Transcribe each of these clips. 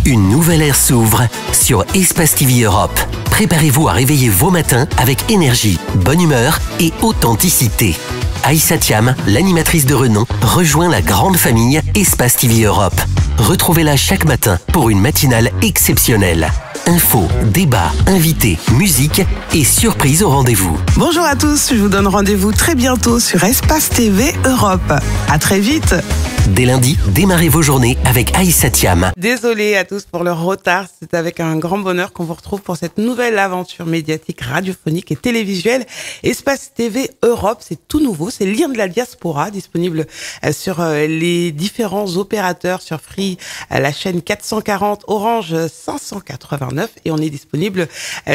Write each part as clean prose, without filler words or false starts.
Une nouvelle ère s'ouvre sur Espace TV Europe. Préparez-vous à réveiller vos matins avec énergie, bonne humeur et authenticité. Aïssa Thiam, l'animatrice de renom, rejoint la grande famille Espace TV Europe. Retrouvez-la chaque matin pour une matinale exceptionnelle. Infos, débats, invités, musique et surprises au rendez-vous. Bonjour à tous, je vous donne rendez-vous très bientôt sur Espace TV Europe. À très vite. Dès lundi, démarrez vos journées avec Aïssa Thiam. Désolée à tous pour le retard, c'est avec un grand bonheur qu'on vous retrouve pour cette nouvelle aventure médiatique, radiophonique et télévisuelle. Espace TV Europe, c'est tout nouveau, c'est Lien de la diaspora, disponible sur les différents opérateurs, sur Free, la chaîne 440, Orange 589 et on est disponible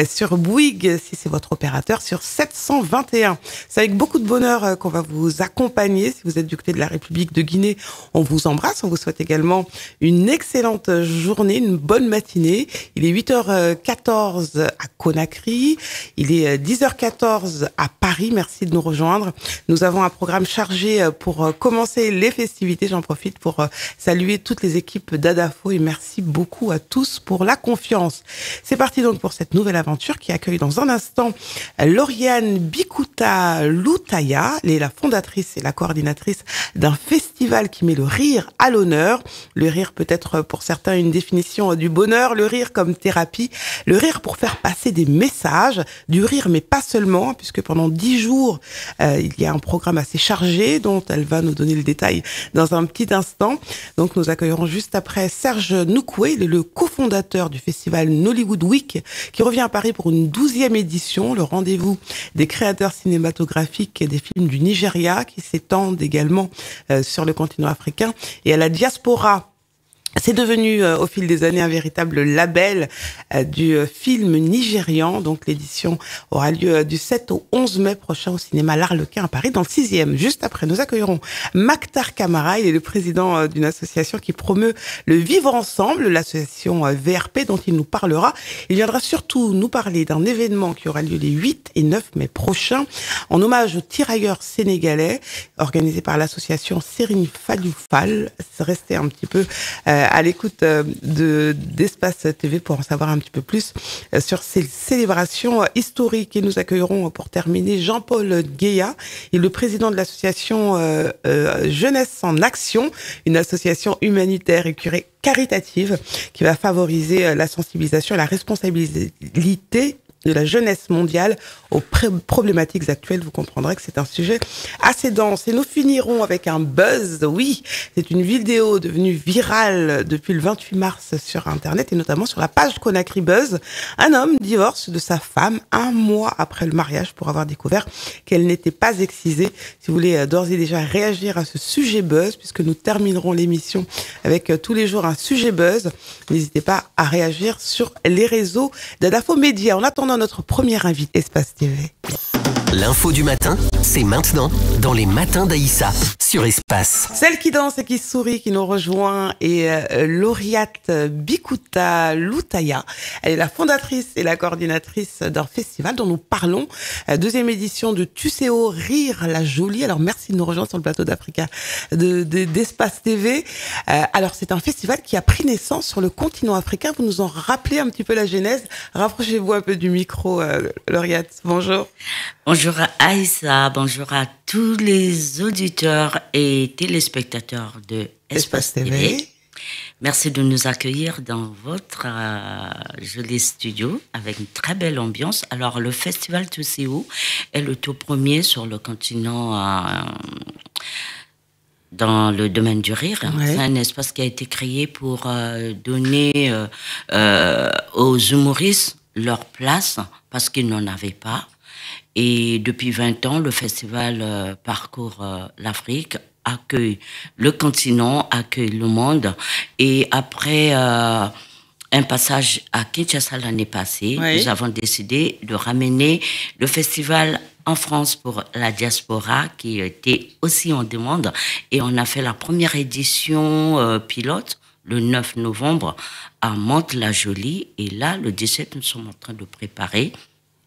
sur Bouygues, si c'est votre opérateur, sur 721. C'est avec beaucoup de bonheur qu'on va vous accompagner. Si vous êtes du côté de la République de Guinée, on vous embrasse, on vous souhaite également une excellente journée, une bonne matinée. Il est 8h14 à Conakry, il est 10h14 à Paris, merci de nous rejoindre. Nous avons un programme chargé pour commencer les festivités, j'en profite pour saluer toutes les équipes d'Adafo et merci beaucoup à tous pour la confiance. C'est parti donc pour cette nouvelle aventure qui accueille dans un instant Lauriane Bikuta Loutaya, elle est la fondatrice et la coordinatrice d'un festival qui met le rire à l'honneur. Le rire peut être pour certains une définition du bonheur, le rire comme thérapie, le rire pour faire passer des messages, du rire mais pas seulement, puisque pendant 10 jours, il y a un programme assez chargé dont elle va nous donner le détail dans un petit instant. Donc nous accueillerons juste après Serge Noukoué, il est le cofondateur du festival Nollywood Week qui revient à Paris pour une 12e édition, le rendez-vous des créateurs cinématographiques et des films du Nigeria qui s'étendent également sur le continent africain et à la diaspora. C'est devenu au fil des années un véritable label du film nigérian. Donc l'édition aura lieu du 7 au 11 mai prochain au cinéma L'Arlequin à Paris dans le 6e. Juste après, nous accueillerons Maktar Kamara. Il est le président d'une association qui promeut le vivre ensemble, l'association VRP dont il nous parlera. Il viendra surtout nous parler d'un événement qui aura lieu les 8 et 9 mai prochains en hommage aux tirailleurs sénégalais organisé par l'association Serigne Fallou Fall. Restez un petit peu à l'écoute d'Espace TV pour en savoir un petit peu plus sur ces célébrations historiques. Et nous accueillerons pour terminer Jean-Paul Guéa, il est le président de l'association Jeunesse en Action, une association humanitaire et caritative qui va favoriser la sensibilisation et la responsabilité de la jeunesse mondiale aux problématiques actuelles. Vous comprendrez que c'est un sujet assez dense. Et nous finirons avec un buzz. Oui, c'est une vidéo devenue virale depuis le 28 mars sur Internet et notamment sur la page Conakry Buzz. Un homme divorce de sa femme un mois après le mariage pour avoir découvert qu'elle n'était pas excisée. Si vous voulez d'ores et déjà réagir à ce sujet buzz, puisque nous terminerons l'émission avec tous les jours un sujet buzz, n'hésitez pas à réagir sur les réseaux d'Adafo Média. En attendant notre premier invité Espace TV. L'info du matin, c'est maintenant dans les matins d'Aïssa sur Espace. Celle qui danse et qui sourit, qui nous rejoint est Lauriane Bikuta Loutaya. Elle est la fondatrice et la coordinatrice d'un festival dont nous parlons, deuxième édition de Tucéo Rire la Jolie. Alors merci de nous rejoindre sur le plateau d'Africa d'Espace TV. Alors c'est un festival qui a pris naissance sur le continent africain. Vous nous en rappelez un petit peu la genèse. Rapprochez-vous un peu du micro, Lauriane. Bonjour. Bonjour à Aïssa, bonjour à tous les auditeurs et téléspectateurs de Espace TV. Merci de nous accueillir dans votre joli studio avec une très belle ambiance. Alors, le festival Tucéo est le tout premier sur le continent dans le domaine du rire. Ouais. C'est un espace qui a été créé pour donner aux humoristes leur place parce qu'ils n'en avaient pas. Et depuis 20 ans, le festival parcourt l'Afrique, accueille le continent, accueille le monde. Et après un passage à Kinshasa l'année passée, oui, nous avons décidé de ramener le festival en France pour la diaspora qui était aussi en demande. Et on a fait la première édition pilote le 9 novembre à Mantes-la-Jolie. Et là, le 17, nous sommes en train de préparer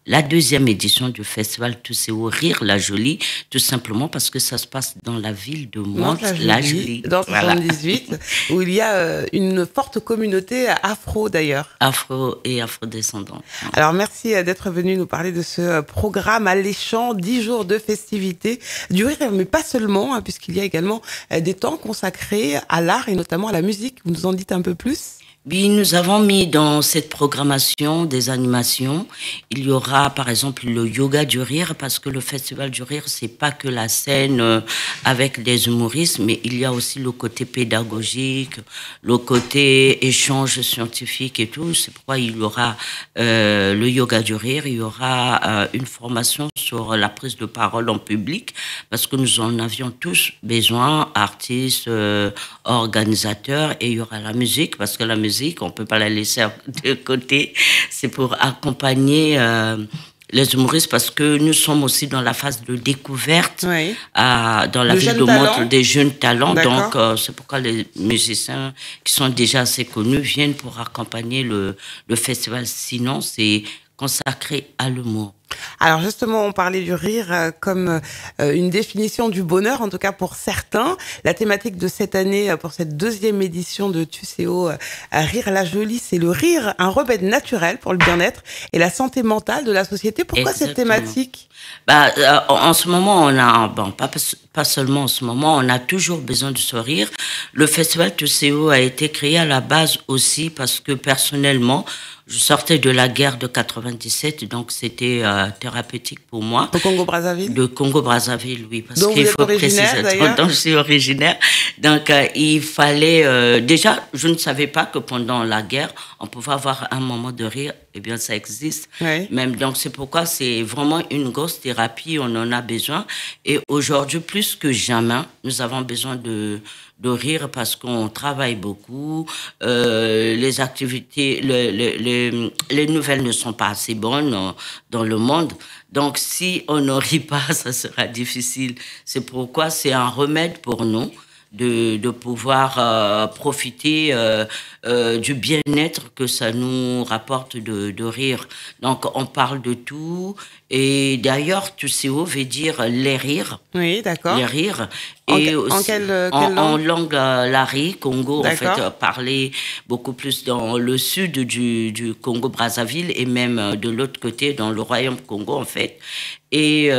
la deuxième édition du festival Tousseo Rire la Jolie, tout simplement parce que ça se passe dans la ville de Mantes-la-Jolie. Dans 78, où il y a une forte communauté afro d'ailleurs. Afro et afrodescendants. Alors merci d'être venu nous parler de ce programme alléchant, 10 jours de festivités, du rire, mais pas seulement, hein, puisqu'il y a également des temps consacrés à l'art et notamment à la musique. Vous nous en dites un peu plus ? Oui, nous avons mis dans cette programmation des animations. Il y aura, par exemple, le yoga du rire, parce que le festival du rire, c'est pas que la scène avec des humoristes, mais il y a aussi le côté pédagogique, le côté échange scientifique et tout. C'est pourquoi il y aura le yoga du rire. Il y aura une formation sur la prise de parole en public, parce que nous en avions tous besoin, artistes, organisateurs, et il y aura la musique, parce que la musique, on ne peut pas la laisser de côté. C'est pour accompagner les humoristes, parce que nous sommes aussi dans la phase de découverte dans la ville de Mantes des jeunes talents. Donc, c'est pourquoi les musiciens qui sont déjà assez connus viennent pour accompagner le festival. Sinon, c'est consacré à l'humour. Alors justement, on parlait du rire comme une définition du bonheur, en tout cas pour certains. La thématique de cette année, pour cette deuxième édition de Tousseo Rire la Jolie, c'est le rire, un remède naturel pour le bien-être et la santé mentale de la société. Pourquoi cette thématique ? En ce moment, on a, pas seulement en ce moment, on a toujours besoin de ce rire. Le festival Tousseo a été créé à la base aussi parce que personnellement, je sortais de la guerre de 97, donc c'était thérapeutique pour moi. Au Congo-Brazzaville ? De Congo-Brazzaville, oui, parce donc qu'il faut préciser dont je suis originaire. Donc il fallait déjà, je ne savais pas que pendant la guerre, on pouvait avoir un moment de rire. Eh bien, ça existe. Oui. Même donc c'est pourquoi c'est vraiment une grosse thérapie. On en a besoin. Et aujourd'hui, plus que jamais, nous avons besoin de rire parce qu'on travaille beaucoup. Les activités, les nouvelles ne sont pas assez bonnes dans le monde. Donc, si on ne rit pas, ça sera difficile. C'est pourquoi c'est un remède pour nous de pouvoir profiter du bien-être que ça nous rapporte de rire. Donc, on parle de tout. Et d'ailleurs, Tousseo veut dire les rires. Oui, d'accord. Les rires. En quelle langue ? En langue lari, Congo, d'accord. En fait, parler beaucoup plus dans le sud du Congo-Brazzaville et même de l'autre côté, dans le Royaume Congo, en fait. Et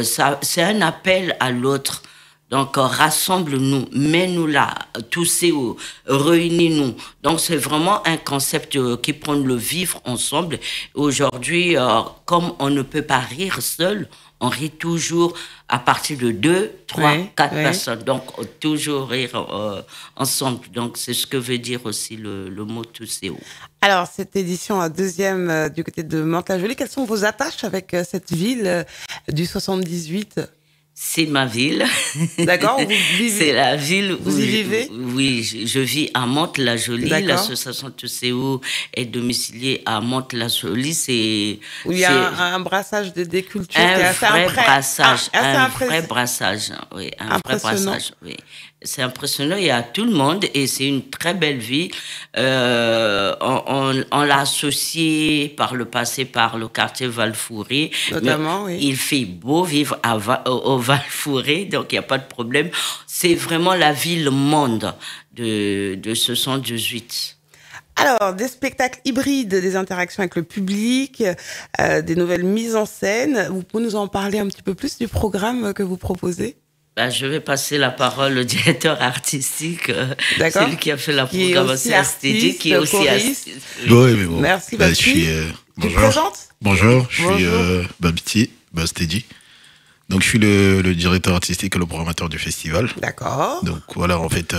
ça, c'est un appel à l'autre. Donc, rassemble-nous, mets-nous là, Tousseo, réunis-nous. Donc, c'est vraiment un concept qui prend le vivre ensemble. Aujourd'hui, comme on ne peut pas rire seul, on rit toujours à partir de 2, 3, 4 personnes. Donc, toujours rire ensemble. Donc, c'est ce que veut dire aussi le mot Tousseo. Alors, cette édition deuxième du côté de Mantes-la-Jolie, quelles sont vos attaches avec cette ville du 78 ? C'est ma ville. D'accord, vous vivez. C'est la ville où vous y vivez. Oui, je vis à Mantes-la-Jolie. L'association Tousseo est domiciliée à Mantes-la-Jolie. Où il y a un brassage des cultures. Un vrai brassage. Un vrai brassage. Oui, un vrai brassage. Oui. C'est impressionnant, il y a tout le monde et c'est une très belle ville. On l'a associé par le passé par le quartier Val-Fouré. Notamment, oui. Il fait beau vivre au Val-Fouré, donc il n'y a pas de problème. C'est vraiment la ville-monde de ce 118. Alors, des spectacles hybrides, des interactions avec le public, des nouvelles mises en scène. Vous pouvez nous en parler un petit peu plus du programme que vous proposez ? Je vais passer la parole au directeur artistique, celui qui a fait la programmation Astédi, qui est aussi artiste. Oui, mais bon. Merci, je suis, bonjour. Tu te présentes ? Bonjour, je suis Babiti, Bastédi. Donc, je suis le directeur artistique et le programmateur du festival. D'accord. Donc, voilà, en fait,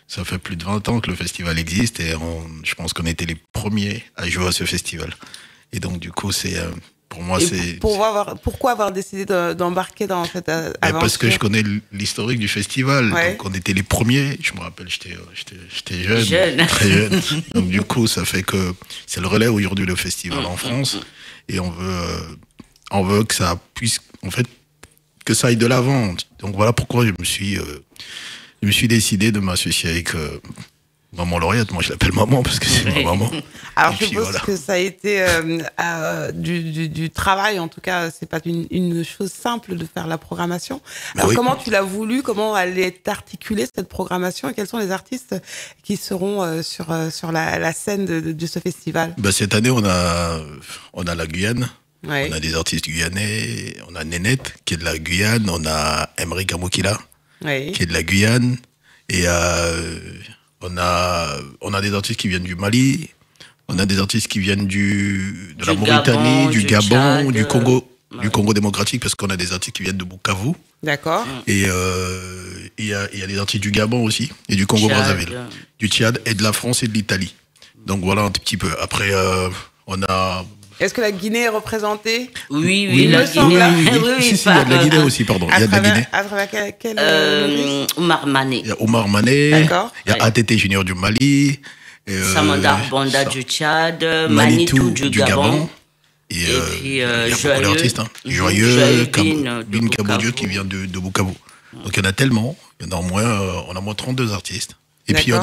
ça fait plus de 20 ans que le festival existe et je pense qu'on était les premiers à jouer à ce festival. Et donc, du coup, c'est... Pour moi, pourquoi avoir décidé d'embarquer dans cette aventure ? Parce que je connais l'historique du festival. Ouais. Donc, on était les premiers. Je me rappelle, j'étais jeune, très jeune. Donc, du coup, ça fait que c'est le relais aujourd'hui le festival en France. Et on veut que ça puisse, en fait, que ça aille de l'avant. Donc, voilà pourquoi je me suis décidé de m'associer avec Maman Laureate, moi je l'appelle maman parce que c'est ma maman. Alors je suppose que ça a été du travail, en tout cas, c'est pas une chose simple de faire la programmation. Alors comment tu l'as voulu, comment elle est articulée cette programmation et quels sont les artistes qui seront sur la scène de ce festival? Cette année on a la Guyane. Ouais. On a des artistes guyanais, on a Nénette qui est de la Guyane, on a Emery Kamokila qui est de la Guyane et on a des artistes qui viennent du Mali, on a des artistes qui viennent de la Mauritanie, du Gabon, Tchad, du Congo démocratique, parce qu'on a des artistes qui viennent de Bukavu. D'accord. Et il y a des artistes du Gabon aussi, et du Congo-Brazzaville, du Tchad, et de la France et de l'Italie. Donc voilà un petit peu. Après, on a... Est-ce que la Guinée est représentée? Oui, la Guinée. Oui, il y a de la Guinée aussi, pardon. Il y a de la Guinée. À travers quel Oumar Mané. Il y a Oumar Mané. D'accord. Il y a ATT Junior du Mali. Samandar Bonda du Tchad. Manitou du Gabon. Et puis, il y a beaucoup d'artistes. Joyeux, Bin Kabodieu qui vient de Bukavu. Donc, il y en a tellement. On a moins 32 artistes. Et puis, on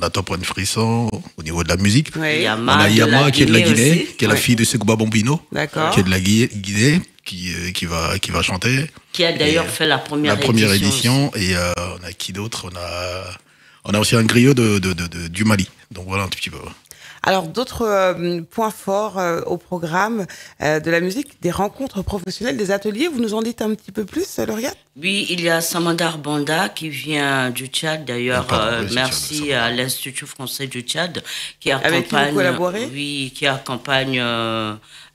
a Top One Frisson au niveau de la musique. Oui. On a Yama qui est de la Guinée, qui est la fille de Sekouba Bombino, qui est de la Guinée, qui va chanter. Qui a d'ailleurs fait la première édition. Et on a qui d'autre? On a aussi un griot du Mali. Donc voilà un petit peu. Alors, d'autres points forts au programme de la musique, des rencontres professionnelles, des ateliers. Vous nous en dites un petit peu plus, Laureate? Oui, il y a Samandar Bonda qui vient du Tchad. D'ailleurs, merci à l'Institut français du Tchad qui accompagne, avec qui vous collaborez? Oui, qui accompagne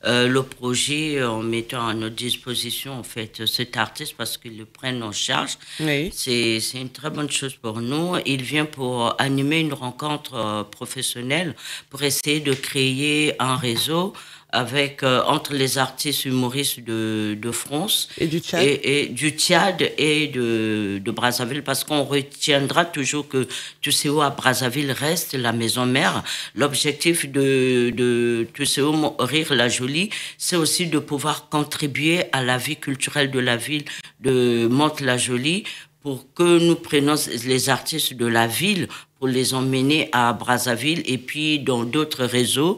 le projet en mettant à notre disposition en fait cet artiste parce qu'ils le prennent en charge. Oui. C'est une très bonne chose pour nous. Il vient pour animer une rencontre professionnelle pour essayer de créer un réseau avec entre les artistes humoristes de France et du Tchad et du Tchad et de Brazzaville, parce qu'on retiendra toujours que TUCO à Brazzaville reste la maison mère. L'objectif de TUCO Rire la Jolie, c'est aussi de pouvoir contribuer à la vie culturelle de la ville de Mantes-la-Jolie pour que nous prenions les artistes de la ville pour les emmener à Brazzaville et puis dans d'autres réseaux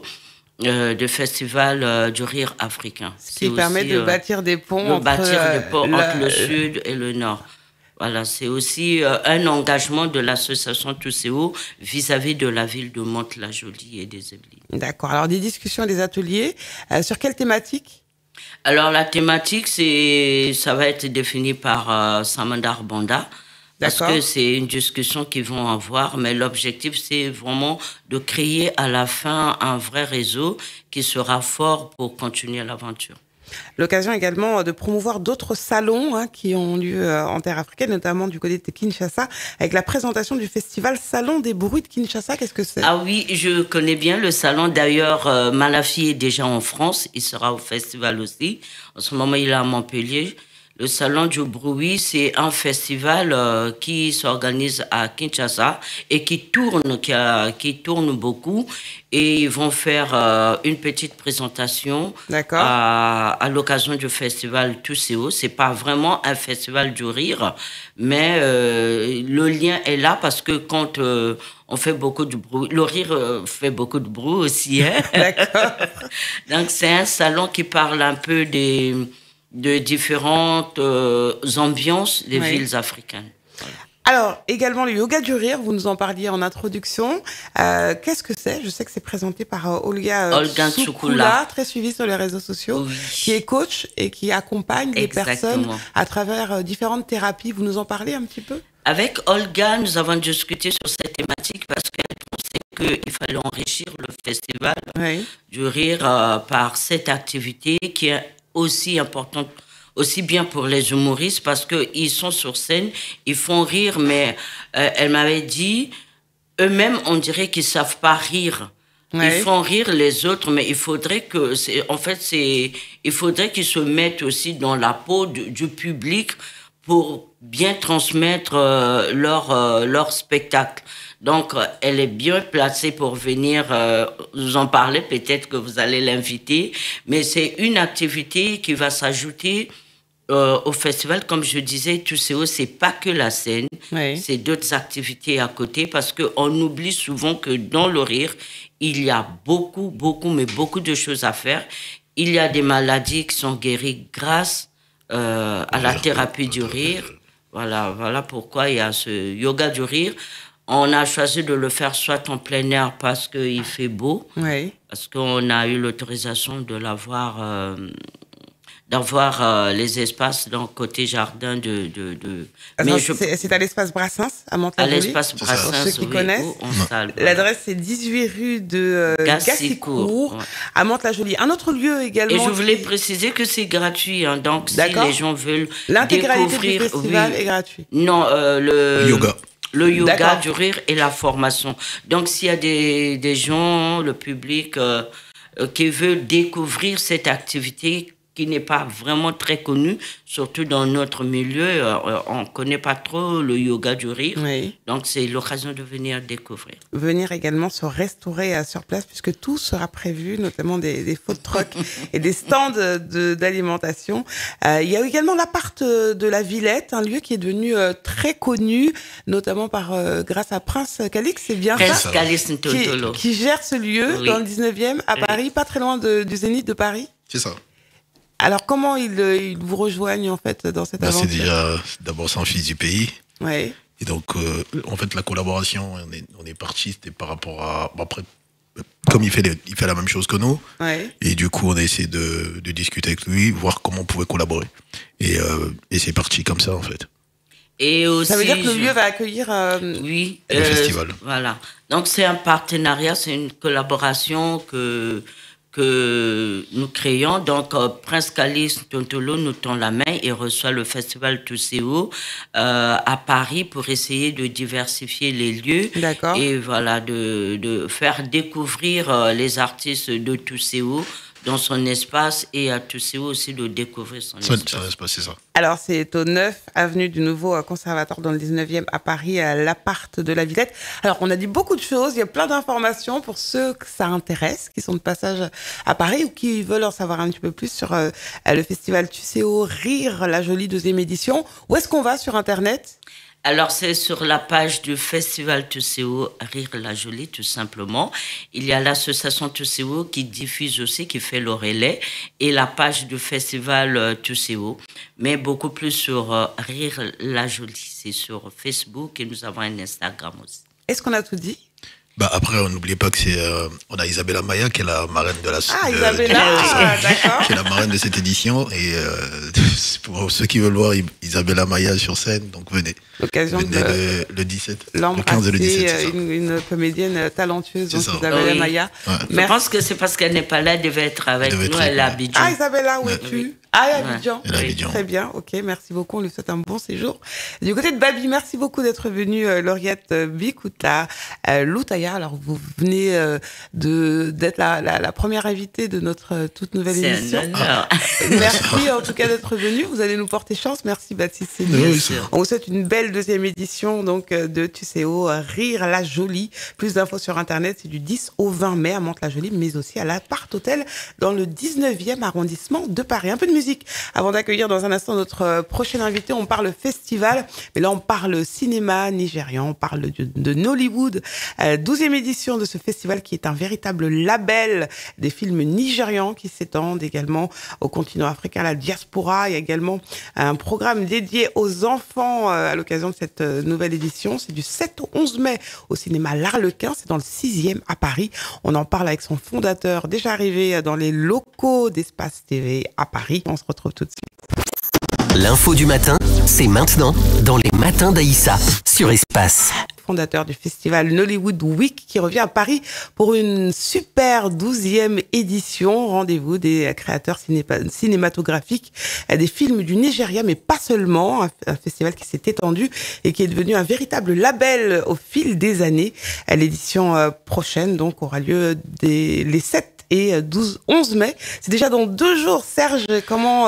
de festival du rire africain. Ce qui permet de bâtir des ponts entre le sud et le nord. Voilà, c'est aussi un engagement de l'association TUCO vis-à-vis de la ville de Mantes-la-Jolie et des Yvelines. D'accord. Alors, des discussions et des ateliers. Sur quelle thématique? Alors, la thématique, ça va être défini par Samandar Bonda. Parce que c'est une discussion qu'ils vont avoir, mais l'objectif, c'est vraiment de créer à la fin un vrai réseau qui sera fort pour continuer l'aventure. L'occasion également de promouvoir d'autres salons qui ont lieu en terre africaine, notamment du côté de Kinshasa, avec la présentation du festival Salon des bruits de Kinshasa. Qu'est-ce que c'est? Ah oui, je connais bien le salon. D'ailleurs, Malafi est déjà en France. Il sera au festival aussi. En ce moment, il est à Montpellier. Le Salon du Bruit, c'est un festival qui s'organise à Kinshasa et qui tourne beaucoup. Et ils vont faire une petite présentation à l'occasion du festival TUCO. C'est pas vraiment un festival du rire, mais le lien est là parce que quand on fait beaucoup de bruit, le rire fait beaucoup de bruit aussi. Hein. D'accord. Donc c'est un salon qui parle un peu de différentes ambiances des villes africaines. Alors, également le yoga du rire, vous nous en parliez en introduction. Qu'est-ce que c'est? Je sais que c'est présenté par Olga Tsoukoula, très suivie sur les réseaux sociaux, qui est coach et qui accompagne les personnes à travers différentes thérapies. Vous nous en parlez un petit peu? Avec Olga, nous avons discuté sur cette thématique parce qu'elle pensait qu'il fallait enrichir le festival du rire par cette activité qui est aussi importante, aussi bien pour les humoristes, parce qu'ils sont sur scène, ils font rire, mais elle m'avait dit, eux-mêmes, on dirait qu'ils ne savent pas rire. Ils font rire les autres, mais il faudrait qu'ils se mettent aussi dans la peau du public pour bien transmettre leur spectacle. Donc, elle est bien placée pour venir nous en parler. Peut-être que vous allez l'inviter. Mais c'est une activité qui va s'ajouter Au festival, comme je disais, TUCO, c'est pas que la scène, c'est d'autres activités à côté, parce qu'on oublie souvent que dans le rire, il y a beaucoup de choses à faire. Il y a des maladies qui sont guéries grâce à la thérapie du rire. Voilà pourquoi il y a ce yoga du rire. On a choisi de le faire soit en plein air parce qu'il fait beau, parce qu'on a eu l'autorisation de d'avoir les espaces dans le côté jardin c'est à l'espace Brassens, à Mantes-la-Jolie. À l'espace Brassens, pour ceux qui connaissent. Voilà. L'adresse, c'est 18 rue de Gassicourt, à Mantes-la-Jolie. Un autre lieu également. Et je voulais préciser que c'est gratuit, hein, donc si les gens veulent l'intégralité du festival est gratuite. Non, le yoga du rire et la formation. Donc s'il y a des gens, le public qui veut découvrir cette activité qui n'est pas vraiment très connu, surtout dans notre milieu. On ne connaît pas trop le yoga du rire. Donc, c'est l'occasion de venir découvrir. Venir également se restaurer sur place, puisque tout sera prévu, notamment des food trucks et des stands d'alimentation. Il y a également l'appart de la Villette, un lieu qui est devenu très connu, notamment grâce à Prince Calix, c'est bien Prince Calix Ntotolo. Qui gère ce lieu dans le 19e, à Paris, pas très loin du Zénith de Paris. C'est ça. Alors, comment ils vous rejoignent, en fait, dans cette aventure? D'abord, c'est un fils du pays. Ouais. Et donc, en fait, la collaboration, on est parti, c'était par rapport à... après, comme il fait la même chose que nous. Et du coup, on a essayé de discuter avec lui, voir comment on pouvait collaborer. Et c'est parti comme ça, en fait. Et aussi, ça veut dire que le lieu va accueillir le festival. Voilà. Donc, c'est un partenariat, c'est une collaboration que nous créons. Donc, Prince Calix Ntotolo nous tend la main et reçoit le festival TUCO à Paris pour essayer de diversifier les lieux. D'accord. Et voilà, de faire découvrir les artistes de TUCO dans son espace et à TUCO aussi de découvrir son espace. C'est ça. Alors, c'est au 9 avenue du Nouveau Conservatoire dans le 19e à Paris, à l'appart de la Villette. Alors, on a dit beaucoup de choses, il y a plein d'informations pour ceux que ça intéresse, qui sont de passage à Paris ou qui veulent en savoir un petit peu plus sur le festival TUCO Rire, la jolie 2e édition. Où est-ce qu'on va sur Internet ? Alors, c'est sur la page du festival TUCO Rire la Jolie, tout simplement. Il y a l'association TUCO qui diffuse aussi, qui fait le relais, et la page du festival TUCO, mais beaucoup plus sur Rire la Jolie. C'est sur Facebook et nous avons un Instagram aussi. Est-ce qu'on a tout dit ? Après, on n'oublie pas que on a Isabella Maya qui est la marraine de la d'accord. qui est la marraine de cette édition. Et pour ceux qui veulent voir Isabella Maya sur scène, donc venez. L'occasion le 17. Le 15 et le 17. C'est une comédienne talentueuse, donc Isabella Maya. Ouais. Je pense que c'est parce qu'elle n'est pas là, elle devait être avec nous, elle est à Abidjan. Ah, Isabella, où es-tu ? Ah, Abidjan. Très bien, ok, merci beaucoup, on lui souhaite un bon séjour. Du côté de Babi, merci beaucoup d'être venue, Lauriette Bikuta Loutaya. Alors, vous venez d'être la première invitée de notre toute nouvelle émission. C'est un honneur. Merci en tout cas d'être venue, vous allez nous porter chance. Merci Baptiste Céline. On vous souhaite une belle 2e édition donc, de TUCO Rire la Jolie. Plus d'infos sur Internet, c'est du 10 au 20 mai à Mantes-la-Jolie, mais aussi à l'Appart Hôtel dans le 19e arrondissement de Paris. Un peu de musique avant d'accueillir dans un instant notre prochain invité. On parle festival, mais là on parle cinéma nigérian, on parle de Nollywood. 12e édition de ce festival qui est un véritable label des films nigérians qui s'étendent également au continent africain, la diaspora. Il y a également un programme dédié aux enfants à l'occasion de cette nouvelle édition. C'est du 7 au 11 mai au cinéma L'Arlequin. C'est dans le 6e à Paris. On en parle avec son fondateur, déjà arrivé dans les locaux d'Espace TV à Paris. On se retrouve tout de suite. L'info du matin, c'est maintenant dans les matins d'Aïssa sur Espace. Fondateur du festival Nollywood Week qui revient à Paris pour une super 12e édition. Rendez-vous des créateurs cinématographiques, des films du Nigeria, mais pas seulement. Un festival qui s'est étendu et qui est devenu un véritable label au fil des années. L'édition prochaine donc aura lieu les 7 et 11 mai. C'est déjà dans 2 jours. Serge, comment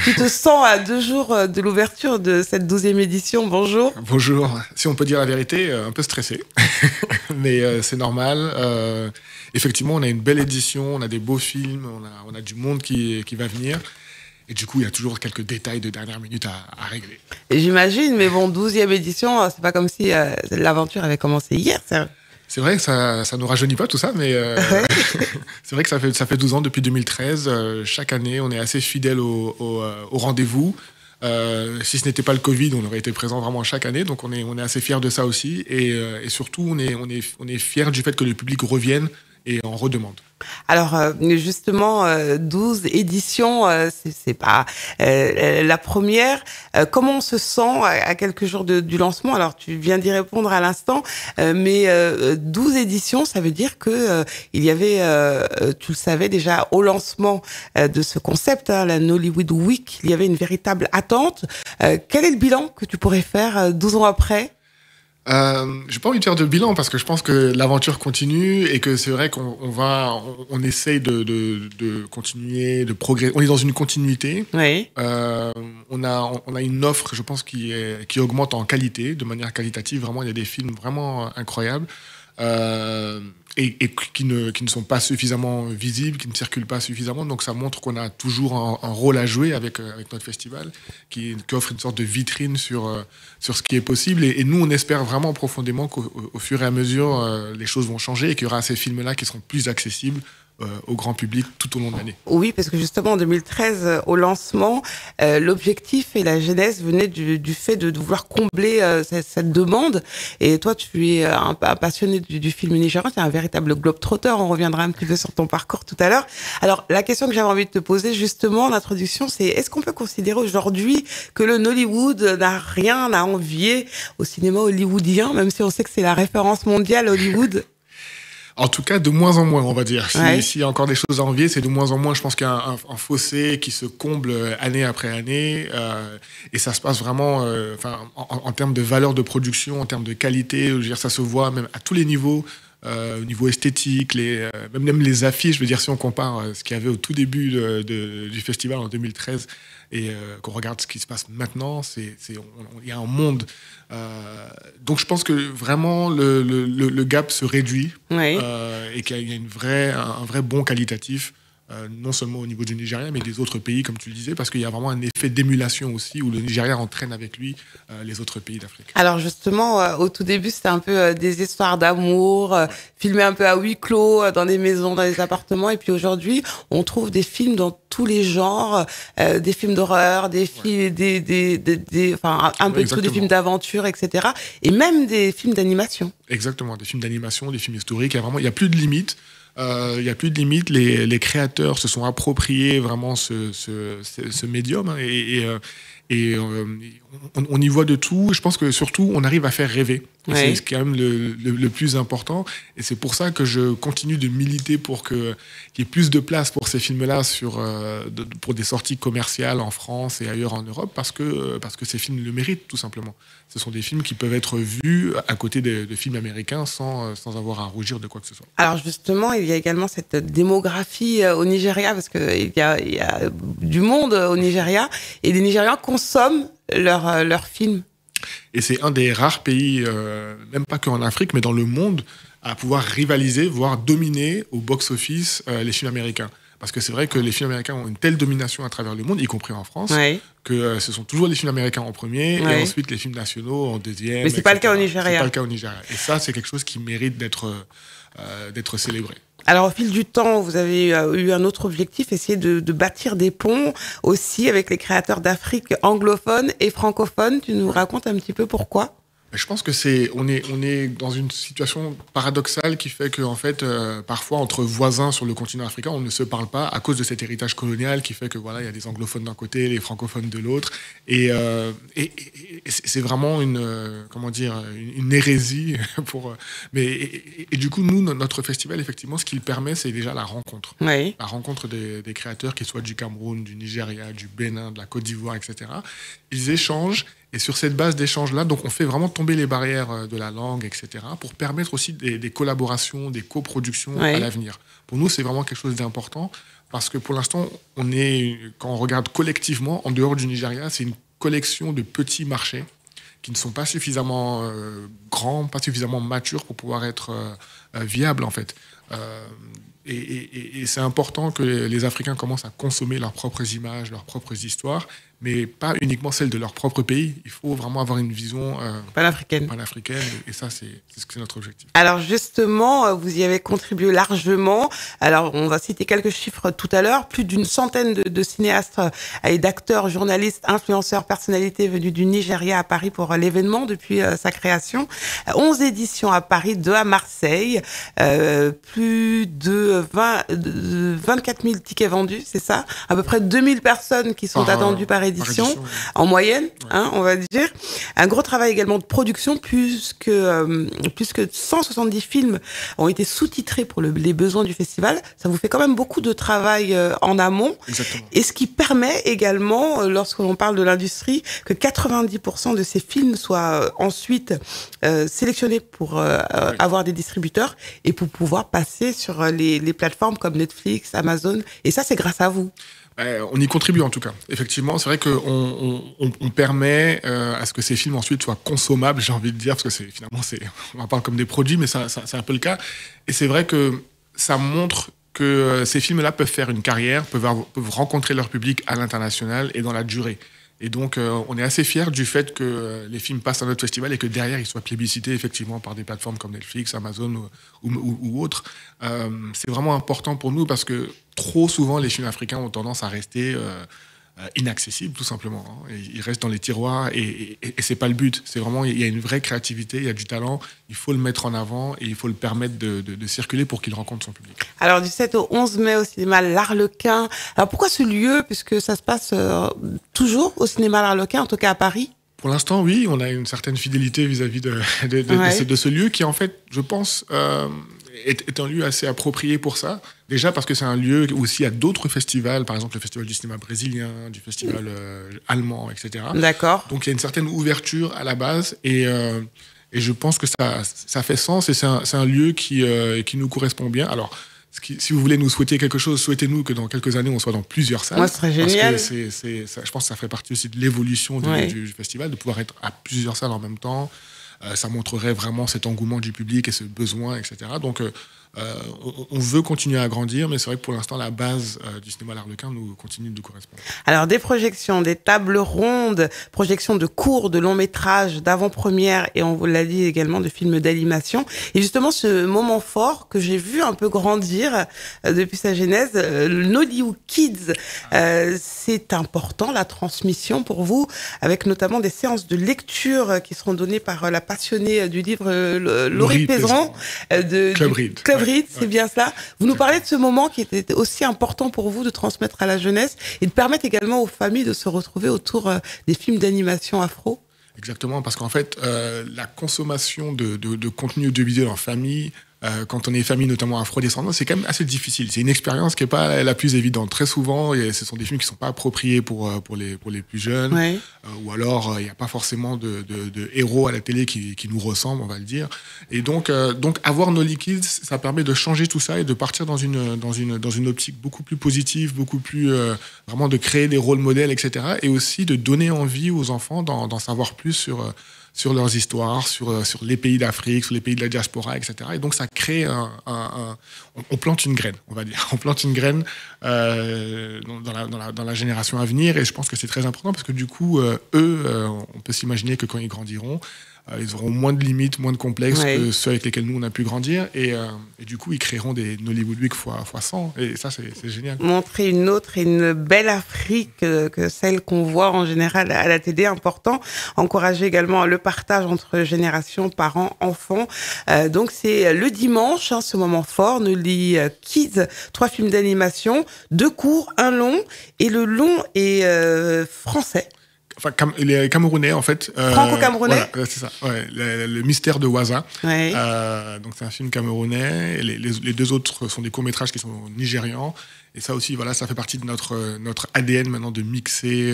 tu te sens à 2 jours de l'ouverture de cette 12e édition ? Bonjour. Bonjour. Si on peut dire la vérité, un peu stressé. Mais c'est normal. Effectivement, on a une belle édition, on a des beaux films, on a du monde qui va venir. Et du coup, il y a toujours quelques détails de dernière minute à régler. Et j'imagine, mais bon, 12e édition, c'est pas comme si l'aventure avait commencé hier. C'est vrai que ça nous rajeunit pas tout ça, mais c'est vrai que ça fait 12 ans depuis 2013. Chaque année, on est assez fidèle au rendez-vous. Si ce n'était pas le Covid, on aurait été présent vraiment chaque année. Donc on est assez fiers de ça aussi. Et surtout, on est fiers du fait que le public revienne et en redemande. Alors justement, 12 éditions, c'est pas la première. Comment on se sent à quelques jours du lancement? Alors tu viens d'y répondre à l'instant, mais 12 éditions, ça veut dire que il y avait, tu le savais déjà au lancement de ce concept, hein, la Nollywood Week, il y avait une véritable attente. Quel est le bilan que tu pourrais faire 12 ans après? J'ai pas envie de faire de bilan parce que je pense que l'aventure continue et que c'est vrai on essaye de continuer, de progresser. On est dans une continuité. Oui. On a une offre, je pense, qui augmente en qualité, de manière qualitative. Vraiment, il y a des films vraiment incroyables. Et qui ne sont pas suffisamment visibles, qui ne circulent pas suffisamment. Donc ça montre qu'on a toujours un rôle à jouer avec notre festival, qui offre une sorte de vitrine sur ce qui est possible. Et nous, on espère vraiment profondément qu'au fur et à mesure, les choses vont changer et qu'il y aura ces films-là qui seront plus accessibles au grand public tout au long de l'année. Oui, parce que justement en 2013, au lancement, l'objectif et la genèse venaient du fait de vouloir combler cette demande. Et toi, tu es un passionné du film nigérian, tu es un véritable globe-trotter. On reviendra un petit peu sur ton parcours tout à l'heure. Alors, la question que j'avais envie de te poser justement en introduction, c'est est-ce qu'on peut considérer aujourd'hui que le Nollywood n'a rien à envier au cinéma hollywoodien, même si on sait que c'est la référence mondiale Hollywood? En tout cas, de moins en moins, on va dire. Ouais. S'il y a encore des choses à envier, c'est de moins en moins. Je pense qu'il y a un fossé qui se comble année après année. Et ça se passe vraiment en termes de valeur de production, en termes de qualité. Je veux dire, ça se voit même à tous les niveaux. Au niveau esthétique, même les affiches. Je veux dire, si on compare ce qu'il y avait au tout début du festival en 2013 et qu'on regarde ce qui se passe maintenant, il y a un monde. Donc je pense que vraiment le gap se réduit. Oui. Et qu'il y a un vrai bond qualitatif, non seulement au niveau du Nigeria, mais des autres pays, comme tu le disais, parce qu'il y a vraiment un effet d'émulation aussi, où le Nigeria entraîne avec lui les autres pays d'Afrique. Alors justement, au tout début, c'était un peu des histoires d'amour, filmées un peu à huis clos, dans des maisons, dans des appartements. Et puis aujourd'hui, on trouve des films dans tous les genres, des films d'horreur, des films, un peu tous des films d'aventure, etc. Et même des films d'animation. Exactement, des films d'animation, des films historiques. Il y a plus de limites. Il y a plus de limites. Les créateurs se sont appropriés vraiment ce médium, hein, et on y voit de tout. Je pense que surtout, on arrive à faire rêver. Oui. C'est quand même le plus important. Et c'est pour ça que je continue de militer pour qu'il y ait plus de place pour ces films-là pour des sorties commerciales en France et ailleurs en Europe, parce que ces films le méritent, tout simplement. Ce sont des films qui peuvent être vus à côté de films américains sans avoir à rougir de quoi que ce soit. Alors justement, il y a également cette démographie au Nigeria, parce qu'il y a du monde au Nigeria, et les Nigérians consomment leurs films. Et c'est un des rares pays, même pas qu'en Afrique, mais dans le monde, à pouvoir rivaliser, voire dominer au box-office les films américains. Parce que c'est vrai que les films américains ont une telle domination à travers le monde, y compris en France, Oui. que ce sont toujours les films américains en premier, Oui. et ensuite les films nationaux en deuxième. Mais c'est pas le cas au Nigeria. C'est pas le cas au Nigeria. Et ça, c'est quelque chose qui mérite d'être célébré. Alors, au fil du temps, vous avez eu un autre objectif, essayer de bâtir des ponts aussi avec les créateurs d'Afrique anglophones et francophones. Tu nous racontes un petit peu pourquoi ? Je pense que on est dans une situation paradoxale qui fait que, en fait, parfois, entre voisins sur le continent africain, on ne se parle pas à cause de cet héritage colonial qui fait que, voilà, il y a des anglophones d'un côté, les francophones de l'autre. Et c'est vraiment une hérésie et du coup, nous, notre festival, effectivement, ce qu'il permet, c'est déjà la rencontre. Oui. La rencontre des créateurs, qu'ils soient du Cameroun, du Nigeria, du Bénin, de la Côte d'Ivoire, etc. Ils échangent. Et sur cette base d'échange-là, donc on fait vraiment tomber les barrières de la langue, etc., pour permettre aussi des collaborations, des coproductions à l'avenir. Pour nous, c'est vraiment quelque chose d'important, parce que pour l'instant, quand on regarde collectivement, en dehors du Nigeria, c'est une collection de petits marchés qui ne sont pas suffisamment grands, pas suffisamment matures pour pouvoir être viables, en fait. Et c'est important que les Africains commencent à consommer leurs propres images, leurs propres histoires, mais pas uniquement celles de leur propre pays. Il faut vraiment avoir une vision panafricaine. Et ça, c'est notre objectif. Alors justement, vous y avez contribué largement. Alors on va citer quelques chiffres tout à l'heure. Plus d'une centaine de cinéastes et d'acteurs, journalistes, influenceurs, personnalités venus du Nigeria à Paris pour l'événement depuis sa création. 11 éditions à Paris, 2 à Marseille. Plus de 24 000 tickets vendus, c'est ça? À peu près 2000 personnes qui sont attendues par édition, en moyenne, on va dire. Un gros travail également de production, plus que 170 films ont été sous-titrés pour les besoins du festival. Ça vous fait quand même beaucoup de travail en amont. Exactement. Et ce qui permet également, lorsque l'on parle de l'industrie, que 90% de ces films soient ensuite sélectionnés pour avoir des distributeurs et pour pouvoir passer sur les plateformes comme Netflix, Amazon. Et ça, c'est grâce à vous. On y contribue en tout cas. Effectivement, c'est vrai qu'on permet à ce que ces films ensuite soient consommables, j'ai envie de dire, parce que finalement, on en parle comme des produits, mais c'est un peu le cas. Et c'est vrai que ça montre que ces films-là peuvent faire une carrière, peuvent rencontrer leur public à l'international et dans la durée. Et donc, on est assez fiers du fait que les films passent à notre festival et que derrière, ils soient plébiscités effectivement par des plateformes comme Netflix, Amazon ou autres. C'est vraiment important pour nous parce que trop souvent, les films africains ont tendance à rester inaccessibles, tout simplement. Ils restent dans les tiroirs et c'est pas le but. C'est vraiment, il y a une vraie créativité, il y a du talent, il faut le mettre en avant et il faut le permettre de circuler pour qu'il rencontre son public. Alors, du 7 au 11 mai au cinéma L'Arlequin. Alors, pourquoi ce lieu, puisque ça se passe toujours au cinéma L'Arlequin, en tout cas à Paris? Pour l'instant, oui, on a une certaine fidélité vis-à-vis de ce lieu qui, en fait, je pense, est un lieu assez approprié pour ça. Déjà parce que c'est un lieu où aussi il y a d'autres festivals, par exemple le festival du cinéma brésilien, du festival allemand, etc. D'accord. Donc il y a une certaine ouverture à la base et je pense que ça fait sens et c'est un lieu qui nous correspond bien. Alors, si vous voulez nous souhaiter quelque chose, souhaitez-nous que dans quelques années, on soit dans plusieurs salles. Moi, ce serait génial. Parce que je pense que ça ferait partie aussi de l'évolution du festival, de pouvoir être à plusieurs salles en même temps. Ça montrerait vraiment cet engouement du public et ce besoin, etc. Donc, on veut continuer à grandir, mais c'est vrai que pour l'instant, la base du cinéma L'Arlequin nous continue de nous correspondre. Alors, des projections, des tables rondes, projections de courts, de longs métrages, d'avant-première, et on vous l'a dit également, de films d'animation. Et justement, ce moment fort que j'ai vu un peu grandir depuis sa genèse, le Nollywood Kids, c'est important, la transmission pour vous, avec notamment des séances de lecture qui seront données par la passionnée du livre Laurie Pézran de Club Read. C'est bien cela. Vous nous parlez de ce moment qui était aussi important pour vous de transmettre à la jeunesse et de permettre également aux familles de se retrouver autour des films d'animation afro. Exactement, parce qu'en fait, la consommation de contenu audiovisuel en famille, quand on est famille notamment afro-descendante, c'est quand même assez difficile. C'est une expérience qui n'est pas la plus évidente. Très souvent, ce sont des films qui ne sont pas appropriés pour les plus jeunes. Ouais. Ou alors, il n'y a pas forcément de héros à la télé qui nous ressemblent, on va le dire. Et donc avoir Nollywood Kids, ça permet de changer tout ça et de partir dans une optique beaucoup plus positive, beaucoup plus vraiment de créer des rôles modèles, etc. Et aussi de donner envie aux enfants d'en savoir plus sur leurs histoires, sur les pays d'Afrique, sur les pays de la diaspora, etc. Et donc, ça crée on plante une graine, on va dire. On plante une graine dans la génération à venir. Et je pense que c'est très important parce que du coup, on peut s'imaginer que quand ils grandiront, ils auront moins de limites, moins de complexes que ceux avec lesquels nous, on a pu grandir. Et du coup, ils créeront des Nollywood Week fois 100. Et ça, c'est génial. Montrer une autre et une belle Afrique que celle qu'on voit en général à la télé, important. Encourager également le partage entre générations, parents, enfants. Donc, c'est le dimanche, ce moment fort. Nollywood Kids, 3 films d'animation, 2 courts, 1 long. Et le long est français. Enfin, il est camerounais, en fait. Franco-camerounais. Voilà, c'est ça. Ouais, le mystère de Waza. Ouais. Donc, c'est un film camerounais. Et les 2 autres sont des courts-métrages qui sont nigérians. Et ça aussi, voilà, ça fait partie de notre ADN maintenant de mixer